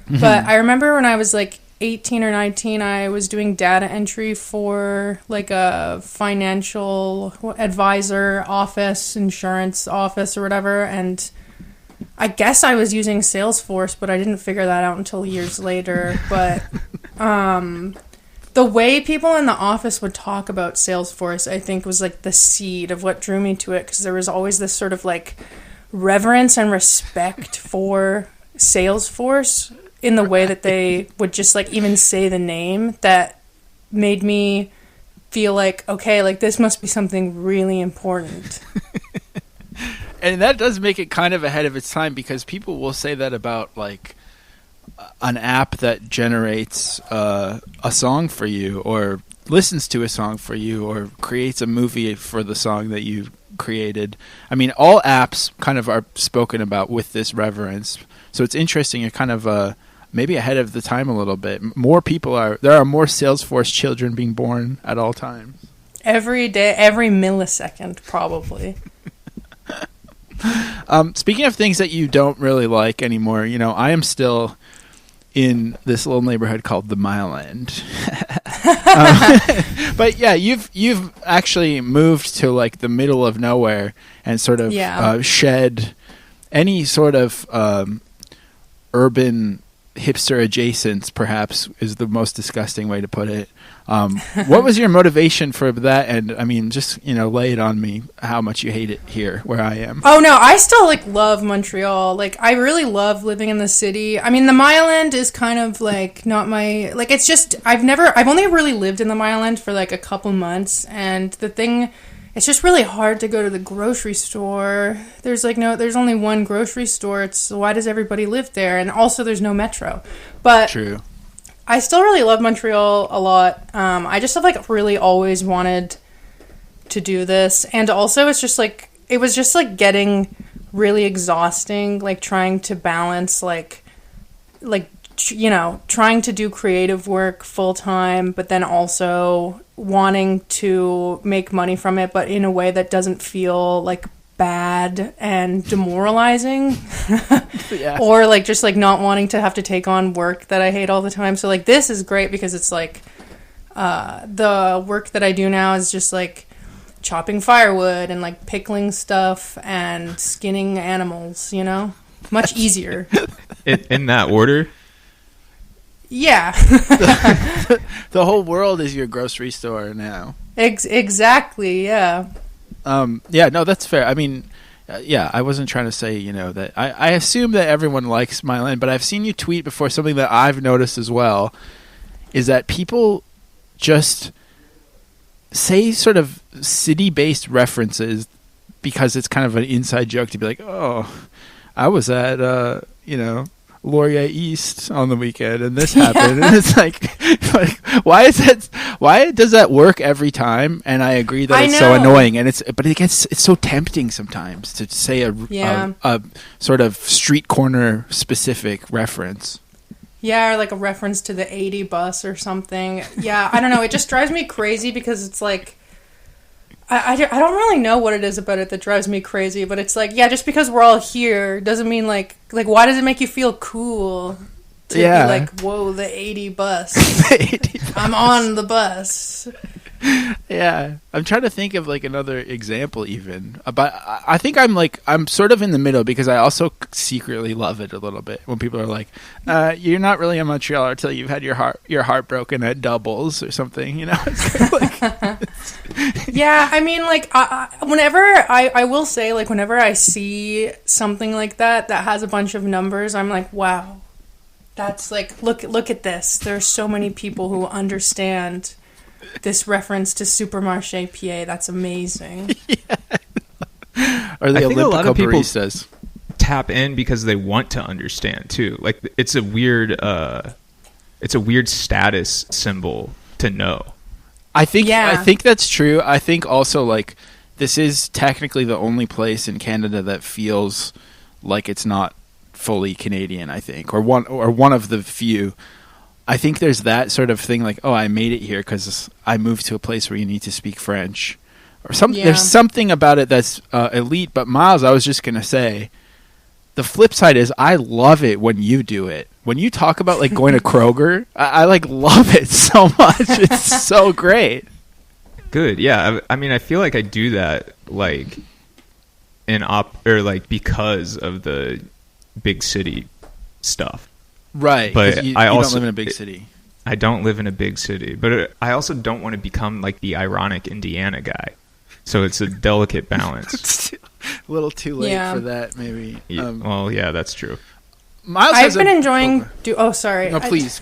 Mm-hmm. But I remember when I was like 18 or 19, I was doing data entry for like a financial advisor office, insurance office or whatever. And I guess I was using Salesforce, but I didn't figure that out until years later. But the way people in the office would talk about Salesforce, I think, was like the seed of what drew me to it, because there was always this sort of like reverence and respect for Salesforce in the way that they would just like even say the name, that made me feel like, okay, like this must be something really important. And that does make it kind of ahead of its time, because people will say that about like an app that generates a song for you, or listens to a song for you, or creates a movie for the song that you created. I mean, all apps kind of are spoken about with this reverence. So it's interesting. You're kind of maybe ahead of the time a little bit. There are more Salesforce children being born at all times. Every day, every millisecond, probably. Speaking of things that you don't really like anymore, I am still in this little neighborhood called the Mile End. But yeah, you've actually moved to like the middle of nowhere and sort of shed any sort of urban hipster adjacent, perhaps is the most disgusting way to put it. What was your motivation for that? And I mean, just lay it on me how much you hate it here where I am. Oh no, I still like love Montreal. Like I really love living in the city. I mean, the Mile End is kind of like not my, like, it's just I've only really lived in the Mile End for like a couple months, and it's just really hard to go to the grocery store. There's only one grocery store. Why does everybody live there? And also there's no metro. But true. I still really love Montreal a lot. I just have like really always wanted to do this. And also it was just like getting really exhausting, like trying to balance trying to do creative work full time, but then also wanting to make money from it, but in a way that doesn't feel like bad and demoralizing. Yeah. Or like just like not wanting to have to take on work that I hate all the time. So like this is great because it's like the work that I do now is just like chopping firewood and like pickling stuff and skinning animals, much easier. In that order? Yeah. The whole world is your grocery store now. Exactly, yeah. Yeah, no, that's fair. I mean, I wasn't trying to say, that I assume that everyone likes Mile End, but I've seen you tweet before. Something that I've noticed as well is that people just say sort of city-based references because it's kind of an inside joke to be like, oh, I was at, Laurier East on the weekend and this happened. And it's like why does that work every time? And I agree that it's so annoying, and it's so tempting sometimes to say a sort of street corner specific reference. Yeah, or like a reference to the 80 bus or something. Yeah, I don't know, it just drives me crazy because it's like I don't really know what it is about it that drives me crazy, but it's like, yeah, just because we're all here doesn't mean like why does it make you feel cool to be like, whoa, the 80 bus. The 80 bus. I'm on the bus. Yeah, I'm trying to think of like another example even, but I think I'm sort of in the middle because I also secretly love it a little bit when people are like, "You're not really a Montrealer until you've had your heart broken at Doubles or something," It's kind of like, yeah, I mean, like whenever I will say, like whenever I see something like that has a bunch of numbers, I'm like, wow, that's like look at this. There's so many people who understand this reference to Supermarché PA. That's amazing. Yeah. Or the Olympico baristas tap in because they want to understand too. Like it's a weird it's a weird status symbol to know. I think that's true. I think also like this is technically the only place in Canada that feels like it's not fully Canadian, I think, or one of the few. I think there's that sort of thing like, oh, I made it here because I moved to a place where you need to speak French. Or something. There's something about it that's elite. But Miles, I was just going to say, the flip side is I love it when you do it. When you talk about like going to Kroger, I like love it so much. It's so great. Good. Yeah. I mean, I feel like I do that like because of the big city stuff. Right. But you I also don't live in a big city. I don't live in a big city, but I also don't want to become like the ironic Indiana guy. So it's a delicate balance. A little too late for that, maybe. Well, yeah, that's true. Miles I've been enjoying. Sorry. No, please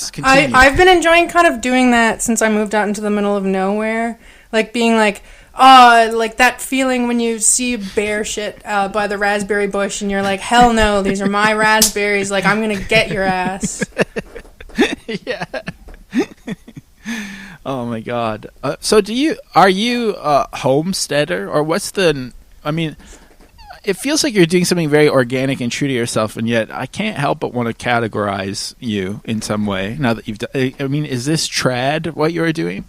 continue. I've been enjoying kind of doing that since I moved out into the middle of nowhere, like being like, like that feeling when you see bear shit by the raspberry bush, and you're like, hell no, these are my raspberries. Like I'm gonna get your ass. Yeah. Oh my god. So are you a homesteader, or what's the? I mean, it feels like you're doing something very organic and true to yourself, and yet I can't help but want to categorize you in some way. Now that you've done, I mean, is this trad what you're doing?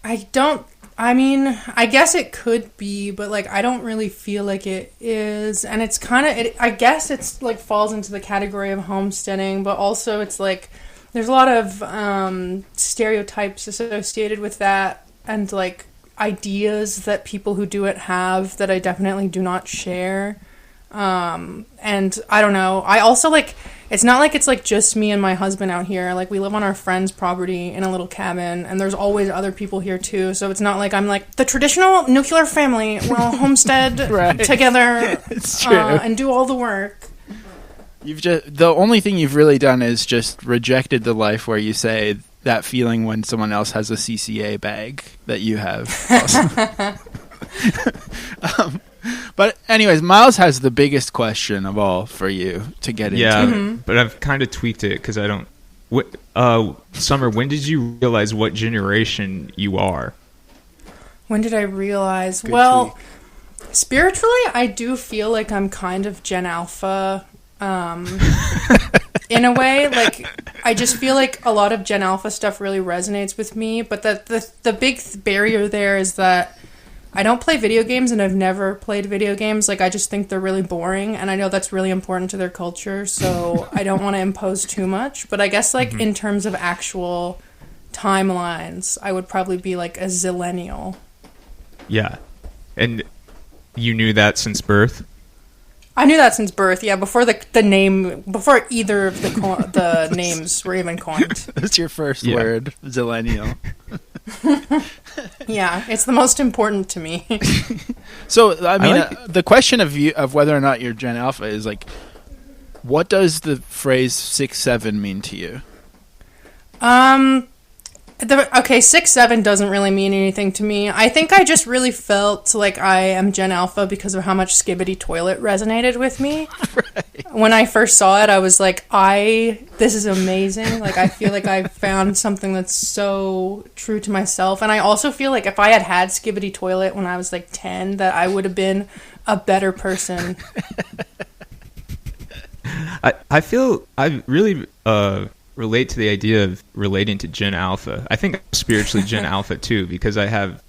I mean, I guess it could be, but like I don't really feel like it is, and it's kind of. I guess it's like falls into the category of homesteading, but also it's like. There's a lot of stereotypes associated with that and, like, ideas that people who do it have that I definitely do not share. And I don't know. I also, like, it's not like it's, like, just me and my husband out here. Like, we live on our friend's property in a little cabin, and there's always other people here, too. So it's not like I'm, like, the traditional nuclear family will homestead together and do all the work. The only thing you've really done is just rejected the life where you say that feeling when someone else has a CCA bag that you have. But anyways, Miles has the biggest question of all for you to get into. Yeah, but I've kind of tweaked it because I don't. Summer, when did you realize what generation you are? When did I realize? Good tweak. Spiritually, I do feel like I'm kind of Gen Alpha. In a way, like I just feel like a lot of Gen Alpha stuff really resonates with me, but the big barrier there is that I don't play video games, and I've never played video games. Like I just think they're really boring, and I know that's really important to their culture, so I don't want to impose too much. But I guess like in terms of actual timelines, I would probably be like a zillennial. Yeah, and you knew that since birth. I knew that since birth, yeah, before the name, before either of the names were even coined. That's your first word, zillennial. Yeah, it's the most important to me. So, I mean, the question of whether or not you're Gen Alpha is like, what does the phrase 6'7" mean to you? 6'7" doesn't really mean anything to me. I think I just really felt like I am Gen Alpha because of how much Skibbity Toilet resonated with me. Right. When I first saw it, I was like, this is amazing. Like, I feel like I found something that's so true to myself. And I also feel like if I had Skibbity Toilet when I was like 10, that I would have been a better person. I feel I really relate to the idea of relating to Gen Alpha. I think I'm spiritually Gen Alpha too, because I have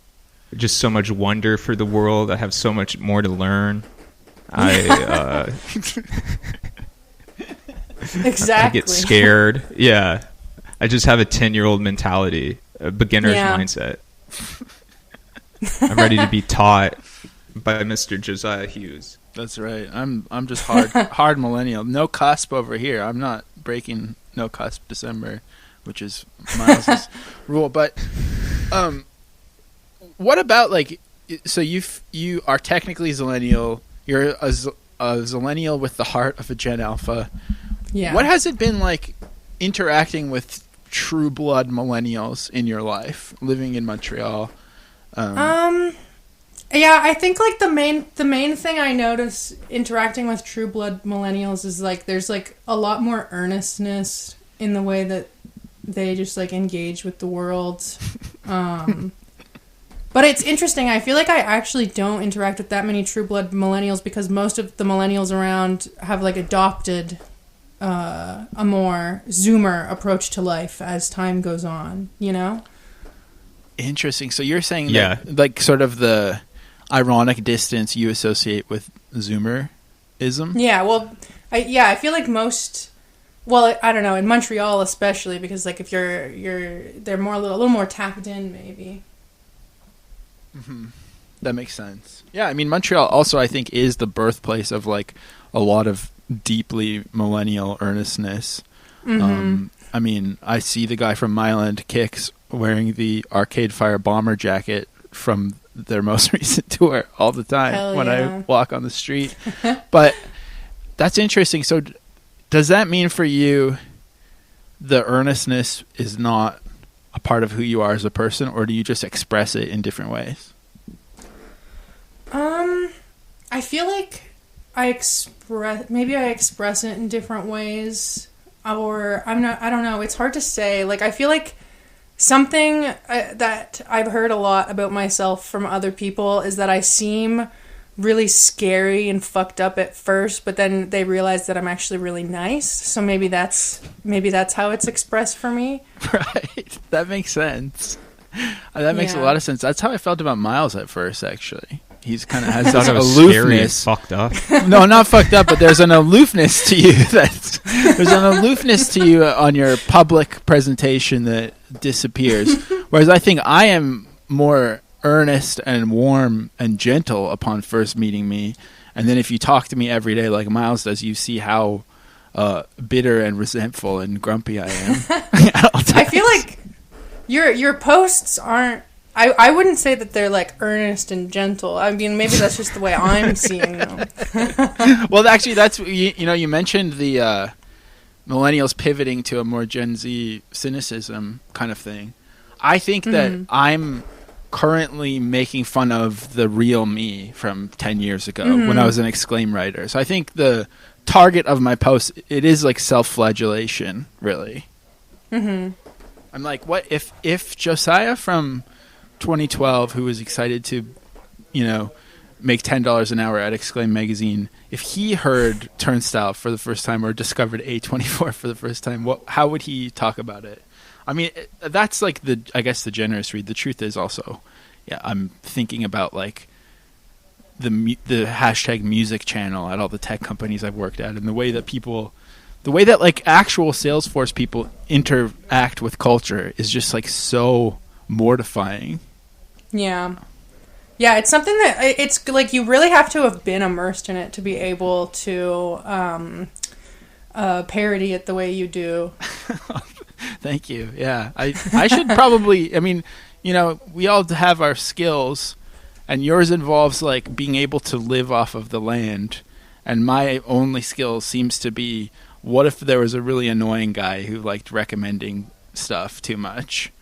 just so much wonder for the world. I have so much more to learn. Exactly. I get scared. Yeah. I just have a 10-year-old mentality, a beginner's mindset. I'm ready to be taught by Mr. Josiah Hughes. That's right. I'm just hard millennial. No cusp over here. I'm not breaking no cusp December, which is Miles's rule. But what about like? So you are technically zillennial. You're a zillennial with the heart of a Gen Alpha. Yeah. What has it been like interacting with true blood millennials in your life, living in Montreal? Yeah, I think like the main thing I notice interacting with true blood millennials is like there's like a lot more earnestness in the way that they just like engage with the world. But it's interesting. I feel like I actually don't interact with that many true blood millennials because most of the millennials around have like adopted a more Zoomer approach to life as time goes on, you know? Interesting. So you're saying that like sort of the ironic distance you associate with Zoomerism? Yeah, well, I feel like most... Well, I don't know, in Montreal especially, because like if they're more a little more tapped in, maybe. Mm-hmm. That makes sense. Yeah, I mean Montreal also I think is the birthplace of like a lot of deeply millennial earnestness. Mm-hmm. I mean, I see the guy from Myland Kicks wearing the Arcade Fire bomber jacket from their most recent tour all the time when I walk on the street. But that's interesting. So does that mean for you the earnestness is not a part of who you are as a person, or do you just express it in different ways? I feel like I express it in different ways, or I don't know. It's hard to say. Like, I feel like something that I've heard a lot about myself from other people is that I seem really scary and fucked up at first, but then they realize that I'm actually really nice. So maybe that's how it's expressed for me. Right. That makes sense. That makes a lot of sense. That's how I felt about Miles at first, actually. He's kind of has this aloofness. Fucked up. No, not fucked up, but there's an aloofness to you. There's an aloofness to you on your public presentation that disappears. Whereas I think I am more earnest and warm and gentle upon first meeting me. And then if you talk to me every day like Miles does, you see how bitter and resentful and grumpy I am. I feel like your posts aren't... I wouldn't say that they're like earnest and gentle. I mean, maybe that's just the way I'm seeing them. Well, actually, that's you mentioned the millennials pivoting to a more Gen Z cynicism kind of thing. I think that I'm currently making fun of the real me from 10 years ago when I was an Exclaim writer. So I think the target of my post, it is like self-flagellation, really. Mm-hmm. I'm like, what if Josiah from 2012, who was excited to, make $10 an hour at Exclaim magazine, if he heard Turnstile for the first time or discovered A24 for the first time, how would he talk about it? I mean, that's like the generous read. The truth is also, I'm thinking about like the hashtag music channel at all the tech companies I've worked at, and the way that like actual Salesforce people interact with culture is just like so mortifying. Yeah, it's something that it's like you really have to have been immersed in it to be able to parody it the way you do. Thank you. Yeah, I should probably. I mean, we all have our skills, and yours involves like being able to live off of the land, and my only skill seems to be, what if there was a really annoying guy who liked recommending stuff too much?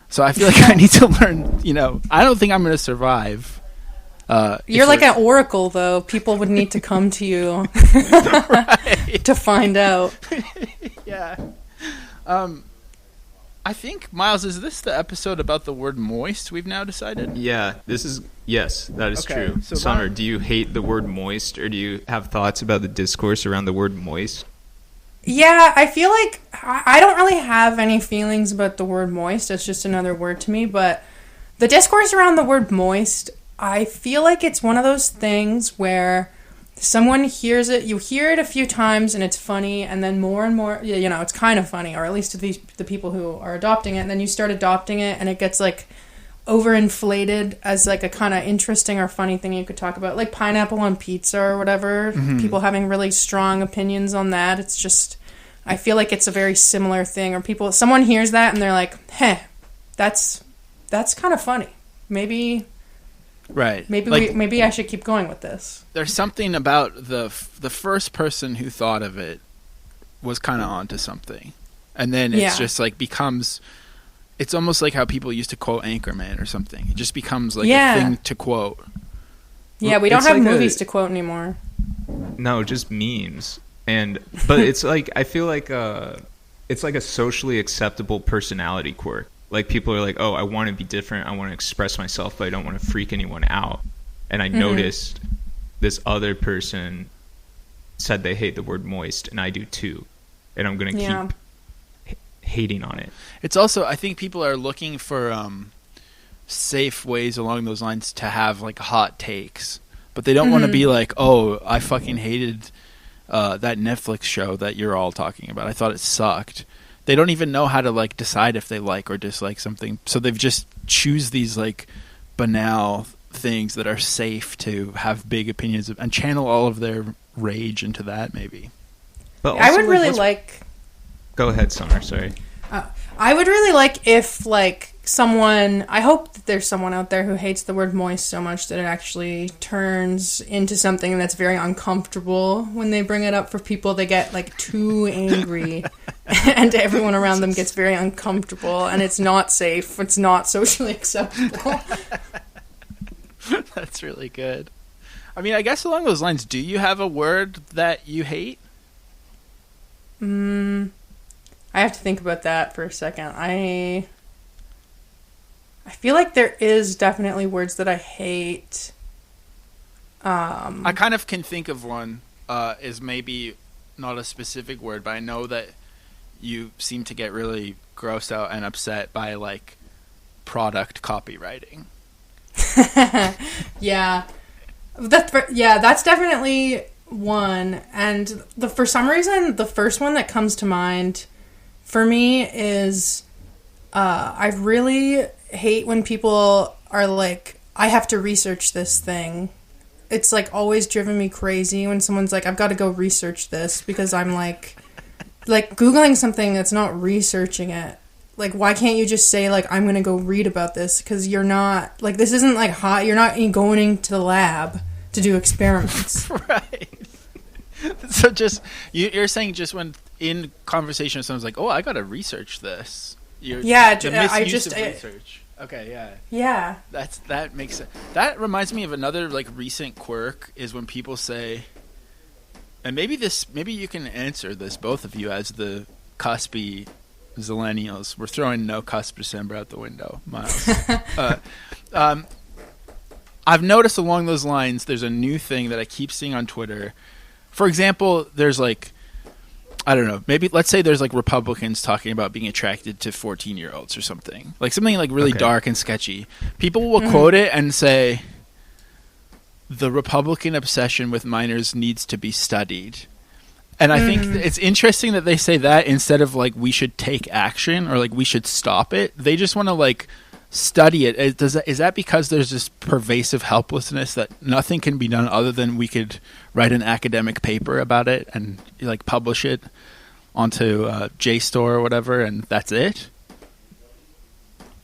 So I feel like I need to learn, I don't think I'm going to survive. You're like an oracle, though. People would need to come to you to find out. Yeah. I think, Miles, is this the episode about the word moist we've now decided? Yeah, yes, that is true. So Summer, do you hate the word moist, or do you have thoughts about the discourse around the word moist? Yeah, I feel like I don't really have any feelings about the word moist. It's just another word to me. But the discourse around the word moist, I feel like it's one of those things where someone hears it, you hear it a few times and it's funny, and then more and more, it's kind of funny, or at least to the people who are adopting it, and then you start adopting it and it gets like overinflated as like a kind of interesting or funny thing you could talk about, like pineapple on pizza or whatever. People having really strong opinions on that. It's just, I feel like it's a very similar thing, or someone hears that and they're like, that's kind of funny. Maybe right. Maybe I should keep going with this. There's something about the first person who thought of it was kind of onto something, and then it's just like becomes. It's almost like how people used to quote Anchorman or something. It just becomes like a thing to quote. Yeah, we don't have like movies to quote anymore. No, just memes. But it's like, I feel like it's like a socially acceptable personality quirk. Like people are like, oh, I want to be different. I want to express myself, but I don't want to freak anyone out. And I noticed this other person said they hate the word moist, and I do too. And I'm going to keep hating on it. It's also, I think people are looking for safe ways along those lines to have like hot takes, but they don't want to be like, oh, I fucking hated that Netflix show that you're all talking about. I thought it sucked. They don't even know how to like decide if they like or dislike something, so they've just choose these like banal things that are safe to have big opinions of, and channel all of their rage into that maybe. But I would really like... Go ahead, Summer, sorry. I would really like if like someone... I hope that there's someone out there who hates the word moist so much that it actually turns into something that's very uncomfortable when they bring it up for people. They get like too angry and everyone around them gets very uncomfortable, and it's not safe. It's not socially acceptable. That's really good. I mean, I guess along those lines, do you have a word that you hate? I have to think about that for a second. I feel like there is definitely words that I hate. I kind of can think of one. Is maybe not a specific word, but I know that you seem to get really grossed out and upset by like product copywriting. Yeah, that's definitely one. And for some reason, the first one that comes to mind for me is I really hate when people are like, I have to research this thing. It's like always driven me crazy when someone's like, I've got to go research this, because I'm like Googling something that's not researching it. Like, why can't you just say, like, I'm going to go read about this? Because you're not, like, this isn't, like, hot. You're not going into the lab to do experiments. Right. So just, you're saying just when in conversation someone's like, oh, I got to research this. Research. Okay, yeah. Yeah. That makes sense. That reminds me of another, like, recent quirk is when people say, and maybe you can answer this, both of you, as the cuspy Zillennials. We're throwing no cusp December out the window, Miles. I've noticed along those lines, there's a new thing that I keep seeing on Twitter. For example, there's like, I don't know, maybe let's say there's like Republicans talking about being attracted to 14-year-olds or something. Like something like really dark and sketchy. People will quote it and say, the Republican obsession with minors needs to be studied. And I think it's interesting that they say that instead of like we should take action or like we should stop it. They just want to like study it. Is that because there's this pervasive helplessness that nothing can be done other than we could write an academic paper about it and like publish it onto JSTOR or whatever, and that's it?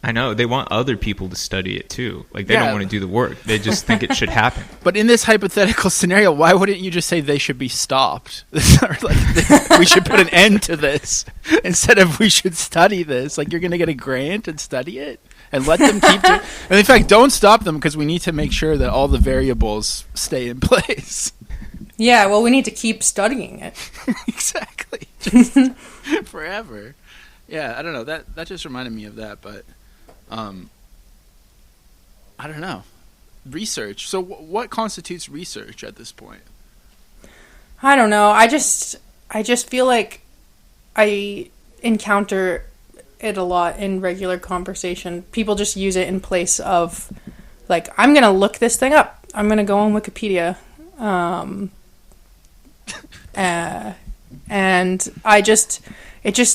I know. They want other people to study it too. Like they don't want to do the work. They just think it should happen. But in this hypothetical scenario, why wouldn't you just say they should be stopped? Like we should put an end to this instead of we should study this. Like you're going to get a grant and study it and let them keep doing. And in fact, don't stop them because we need to make sure that all the variables stay in place. Yeah, well, we need to keep studying it. Exactly. Just forever. Yeah, I don't know. That just reminded me of that, but I don't know. Research. So what constitutes research at this point? I don't know. I just feel like I encounter it a lot in regular conversation. People just use it in place of like, I'm going to look this thing up. I'm going to go on Wikipedia. And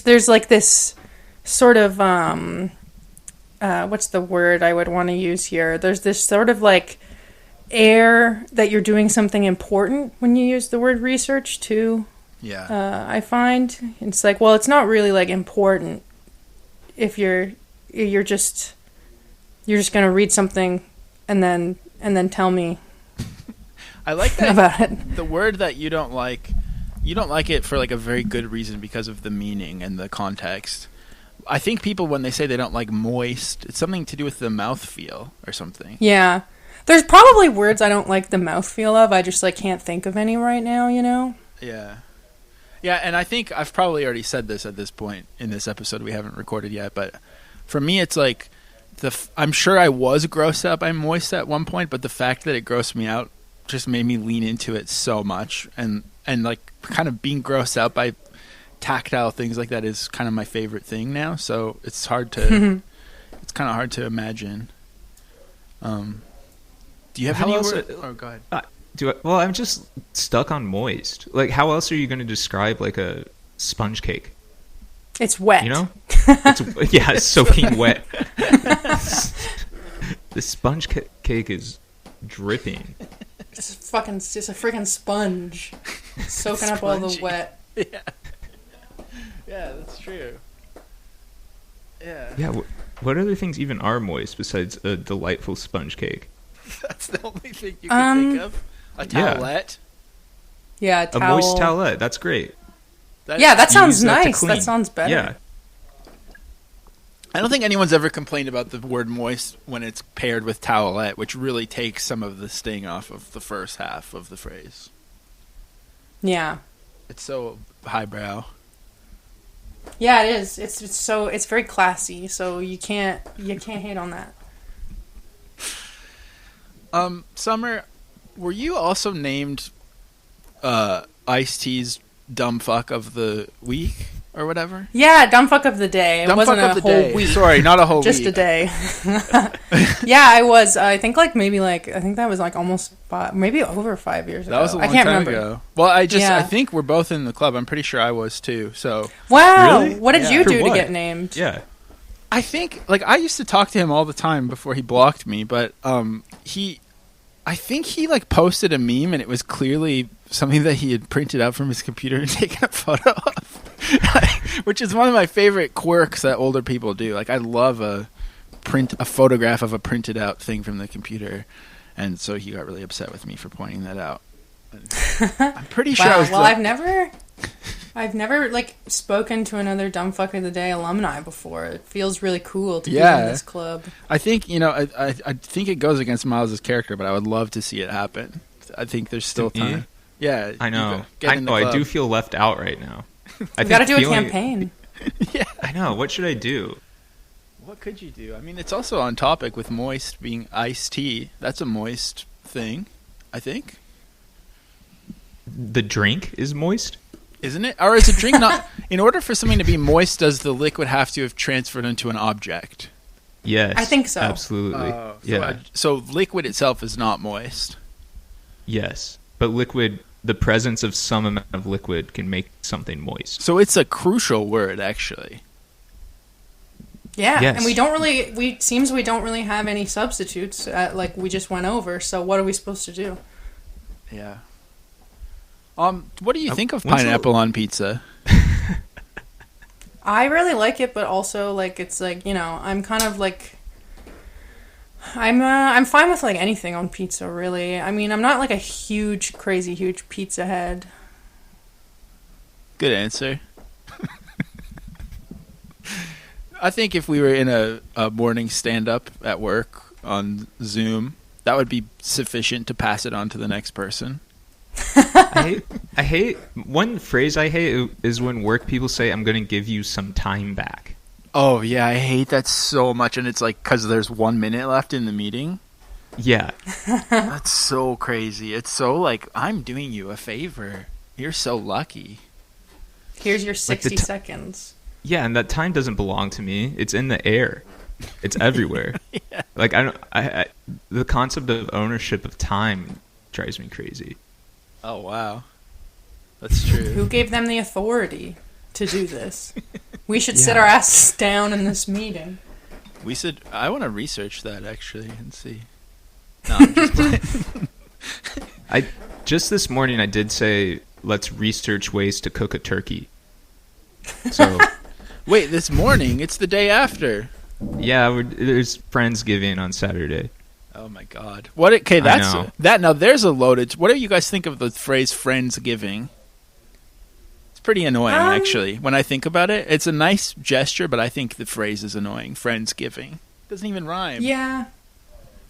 there's like this sort of, what's the word I would want to use here? There's this sort of like air that you're doing something important when you use the word research too. Yeah. I find it's like, well, it's not really like important if you're just going to read something and then tell me. I like that about it. The word that you don't like it for like a very good reason because of the meaning and the context. I think people, when they say they don't like moist, it's something to do with the mouthfeel or something. Yeah. There's probably words I don't like the mouthfeel of. I just like can't think of any right now, you know? Yeah. Yeah, and I think I've probably already said this at this point in this episode we haven't recorded yet, but for me it's like I'm sure I was grossed out by moist at one point, but the fact that it grossed me out just made me lean into it so much, and like kind of being grossed out by tactile things like that is kind of my favorite thing now. So it's hard to it's kind of hard to imagine. Do you have any word? Oh, go ahead. Well, I'm just stuck on moist. Like, how else are you going to describe like a sponge cake? It's wet. You know? It's soaking wet. The sponge cake is dripping. It's a freaking sponge, soaking up all the wet. Yeah, that's true. Yeah. Yeah. What other things even are moist besides a delightful sponge cake? That's the only thing you can think of. A towelette. Yeah, a moist towelette. That's great. That sounds nice. That sounds better. Yeah. I don't think anyone's ever complained about the word moist when it's paired with towelette, which really takes some of the sting off of the first half of the phrase. Yeah. It's so highbrow. Yeah, it is. It's very classy, so you can't hate on that. Summer, were you also named Ice-T's dumb fuck of the week or whatever? Yeah, dumb fuck of the day. It wasn't a whole week. Sorry, not a whole week. Just a day. Yeah, I was. I think that was like almost maybe over 5 years ago. That was a long time ago. Well, I think we're both in the club. I'm pretty sure I was too. So wow, really? What did you do to get named? Yeah, I think I used to talk to him all the time before he blocked me, but I think he posted a meme and it was clearly something that he had printed out from his computer and taken a photo of. Which is one of my favorite quirks that older people do. Like, I love a photograph of a printed out thing from the computer, and so he got really upset with me for pointing that out. I'm pretty sure. I've never spoken to another dumb fuck of the day alumni before. It feels really cool to be in this club. I think I think it goes against Miles's character, but I would love to see it happen. I think there's still time. Yeah, I know. I do feel left out right now. We've got to do a campaign. Yeah, I know. What should I do? What could you do? I mean, it's also on topic with moist being iced tea. That's a moist thing, I think. The drink is moist? Isn't it? Or is a drink not... In order for something to be moist, does the liquid have to have transferred into an object? Yes. I think so. Absolutely. So liquid itself is not moist? Yes. But liquid... The presence of some amount of liquid can make something moist. So it's a crucial word, actually. Yeah, yes. And we don't really have any substitutes like we just went over. So what are we supposed to do? Yeah. What do you think of pineapple on pizza? I really like it, but also it's I'm kind of I'm fine with anything on pizza, really. I mean, I'm not a huge pizza head. Good answer. I think if we were in a morning stand-up at work on Zoom, that would be sufficient to pass it on to the next person. I hate one phrase I hate is when work people say, "I'm going to give you some time back." Oh, yeah, I hate that so much, and it's because there's 1 minute left in the meeting. Yeah. That's so crazy. It's so I'm doing you a favor. You're so lucky. Here's your 60 seconds. Yeah, and that time doesn't belong to me. It's in the air. It's everywhere. Yeah. The concept of ownership of time drives me crazy. Oh, wow. That's true. Who gave them the authority to do this? We should sit our asses down in this meeting. I want to research that, actually, and see. No, I'm just playing. Just this morning, I did say, let's research ways to cook a turkey. So, wait, this morning? It's the day after. Yeah, there's Friendsgiving on Saturday. Oh my God! Now there's a loaded. What do you guys think of the phrase "Friendsgiving"? It's pretty annoying, actually. When I think about it, it's a nice gesture, but I think the phrase is annoying. Friendsgiving doesn't even rhyme. Yeah,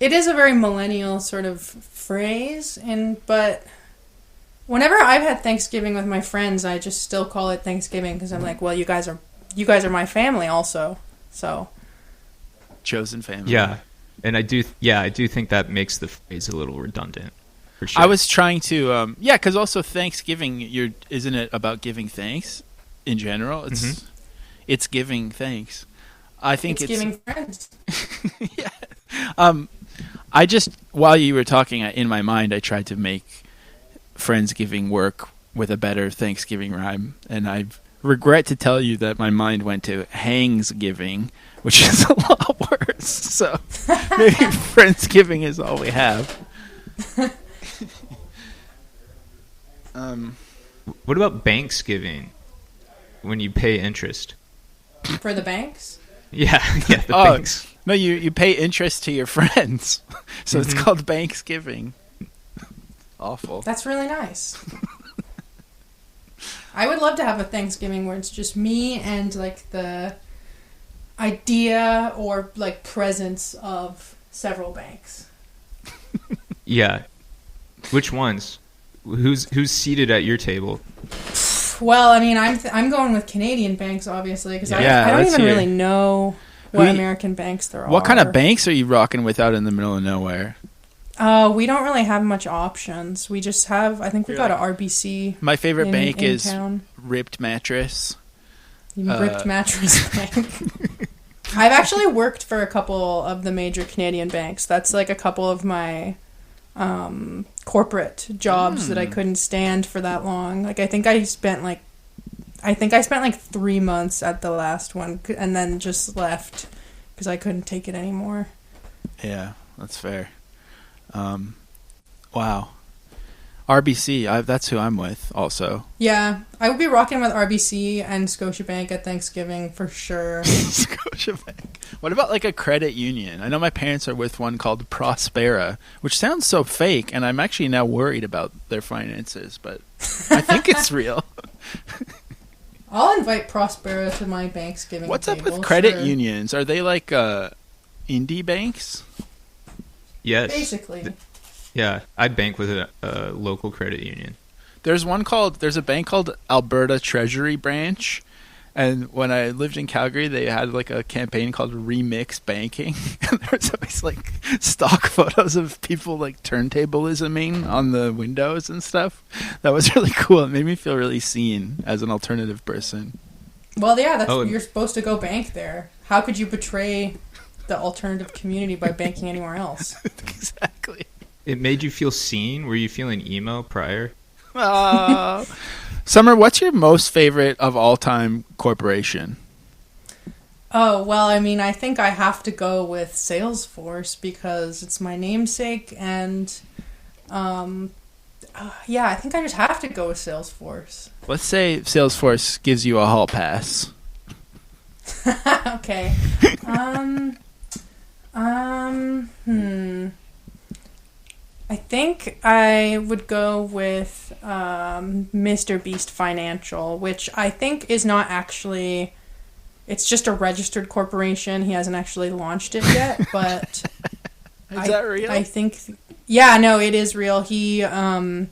it is a very millennial sort of phrase, but Whenever I've had Thanksgiving with my friends, I just still call it Thanksgiving because I'm like, well, you guys are my family also. So chosen family. Yeah. And I do think that makes the phrase a little redundant. For sure. I was trying to because also Thanksgiving, isn't it about giving thanks in general? It's giving thanks. I think it's giving friends. Yeah. I just, while you were talking, in my mind I tried to make Friendsgiving work with a better Thanksgiving rhyme, and I regret to tell you that my mind went to Hangsgiving, which is a lot worse. So maybe Friendsgiving is all we have. What about Banksgiving? When you pay interest for the banks? Yeah, the banks. No, you pay interest to your friends, so it's called Banksgiving. Awful. That's really nice. I would love to have a Thanksgiving where it's just me and like the idea or like presence of several banks. Yeah. Which ones? Who's seated at your table? Well, I mean, I'm going with Canadian banks, obviously, because I don't even really know what American banks there are. What kind of banks are you rocking with out in the middle of nowhere? We don't really have much options. We just have, I think we got an RBC. My favorite bank is town. Ripped Mattress. Ripped Mattress Bank. I've actually worked for a couple of the major Canadian banks. That's like a couple of my corporate jobs that I couldn't stand for that long. Like I think I spent like 3 months at the last one and then just left because I couldn't take it anymore. Yeah, that's fair. Wow. RBC, that's who I'm with also. Yeah, I would be rocking with RBC and Scotiabank at Thanksgiving for sure. Scotiabank. What about like a credit union? I know my parents are with one called Prospera, which sounds so fake, and I'm actually now worried about their finances, but I think it's real. I'll invite Prospera to my Thanksgiving What's table, up with credit unions? Are they like indie banks? Yes. Basically. Yeah, I bank with a local credit union. There's a bank called Alberta Treasury Branch, and when I lived in Calgary, they had like a campaign called Remix Banking, and there was always like stock photos of people like turntablisming on the windows and stuff. That was really cool. It made me feel really seen as an alternative person. Well, yeah, you're supposed to go bank there. How could you betray the alternative community by banking anywhere else? Exactly. It made you feel seen? Were you feeling emo prior? Summer, what's your most favorite of all time corporation? Oh, well, I mean, I think I have to go with Salesforce because it's my namesake and yeah, I think I just have to go with Salesforce. Let's say Salesforce gives you a hall pass. Okay. I think I would go with Mr. Beast Financial, which I think is not actually... It's just a registered corporation. He hasn't actually launched it yet, but... Is that real? I think... Yeah, no, it is real. He... I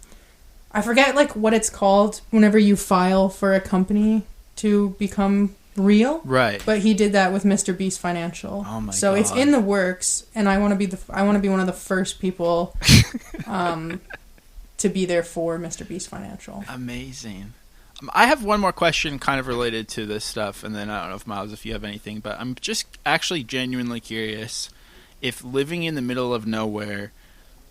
forget, like, what it's called whenever you file for a company to become real. Right. But he did that with Mr. Beast Financial. Oh my so God. it's in the works, and I want to be one of the first people to be there for Mr. Beast Financial. Amazing. I have one more question kind of related to this stuff, and then I don't know if Miles, if you have anything, but I'm just actually genuinely curious if living in the middle of nowhere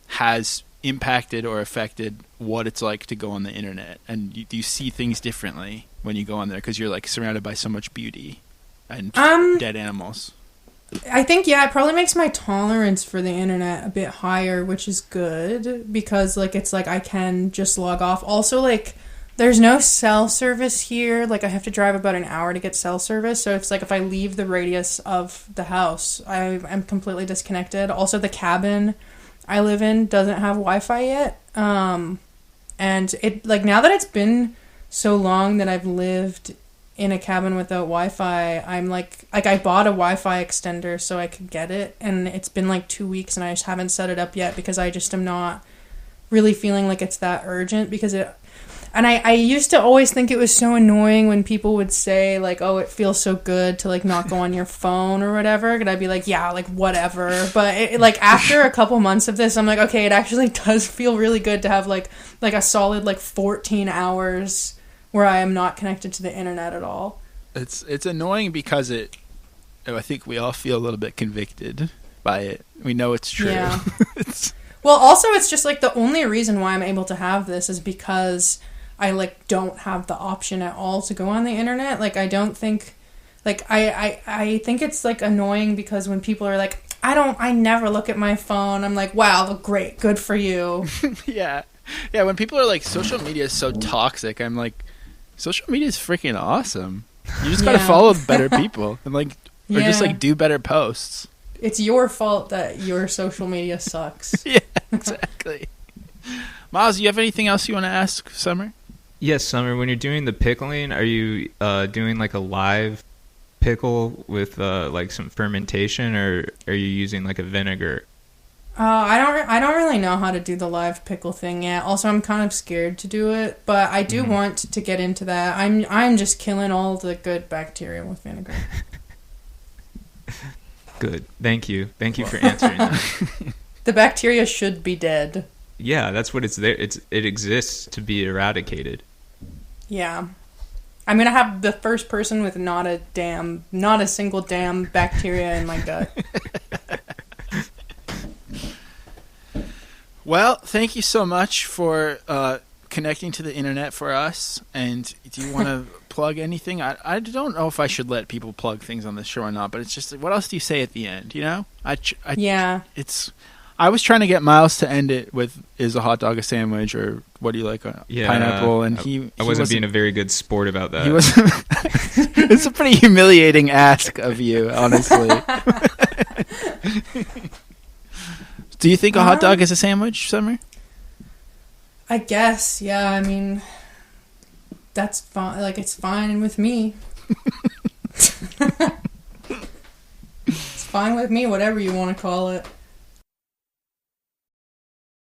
has impacted or affected what it's like to go on the internet, and do you see things differently when you go on there because you're like surrounded by so much beauty and dead animals? I think, yeah, it probably makes my tolerance for the internet a bit higher, which is good because like it's like I can just log off. Also, like there's no cell service here. Like I have to drive about an hour to get cell service, so it's like if I leave the radius of the house, I'm completely disconnected. Also, the cabin I live in doesn't have Wi-Fi yet, and it like now that it's been so long that I've lived in a cabin without Wi-Fi, I'm like I bought a Wi-Fi extender so I could get it, and it's been like 2 weeks and I just haven't set it up yet because I just am not really feeling like it's that urgent because it. And I used to always think it was so annoying when people would say, like, oh, it feels so good to, like, not go on your phone or whatever. And I'd be like, yeah, like, whatever. But, like, after a couple months of this, I'm like, okay, it actually does feel really good to have, like a solid, like, 14 hours where I am not connected to the internet at all. It's annoying because I think we all feel a little bit convicted by it. We know it's true. Yeah. Well, also, it's just, like, the only reason why I'm able to have this is because I, like, don't have the option at all to go on the internet. Like, I don't think, like, I think it's, like, annoying because when people are like, I never look at my phone, I'm like, wow, great, good for you. Yeah, when people are like, social media is so toxic, I'm like, social media is freaking awesome. You just gotta follow better people and, like, or just, like, do better posts. It's your fault that your social media sucks. Yeah, exactly. Miles, do you have anything else you want to ask Summer? Yes, Summer, when you're doing the pickling, are you doing like a live pickle with like some fermentation, or are you using like a vinegar? I don't really know how to do the live pickle thing yet. Also, I'm kind of scared to do it, but I do want to get into that. I'm just killing all the good bacteria with vinegar. Good. Thank you for answering that. The bacteria should be dead. Yeah, that's what it's there. It exists to be eradicated. Yeah. I'm going to have the first person with not a single damn bacteria in my gut. Well, thank you so much for connecting to the internet for us. And do you want to plug anything? I don't know if I should let people plug things on this show or not, but it's just, what else do you say at the end, you know? Yeah. I was trying to get Miles to end it with, is a hot dog a sandwich, or what do you like, pineapple? And I wasn't being a very good sport about that. He was. It's a pretty humiliating ask of you, honestly. Do you think a hot dog is a sandwich, Summer? I guess, yeah. I mean, that's fine. Like, it's fine with me. It's fine with me, whatever you want to call it.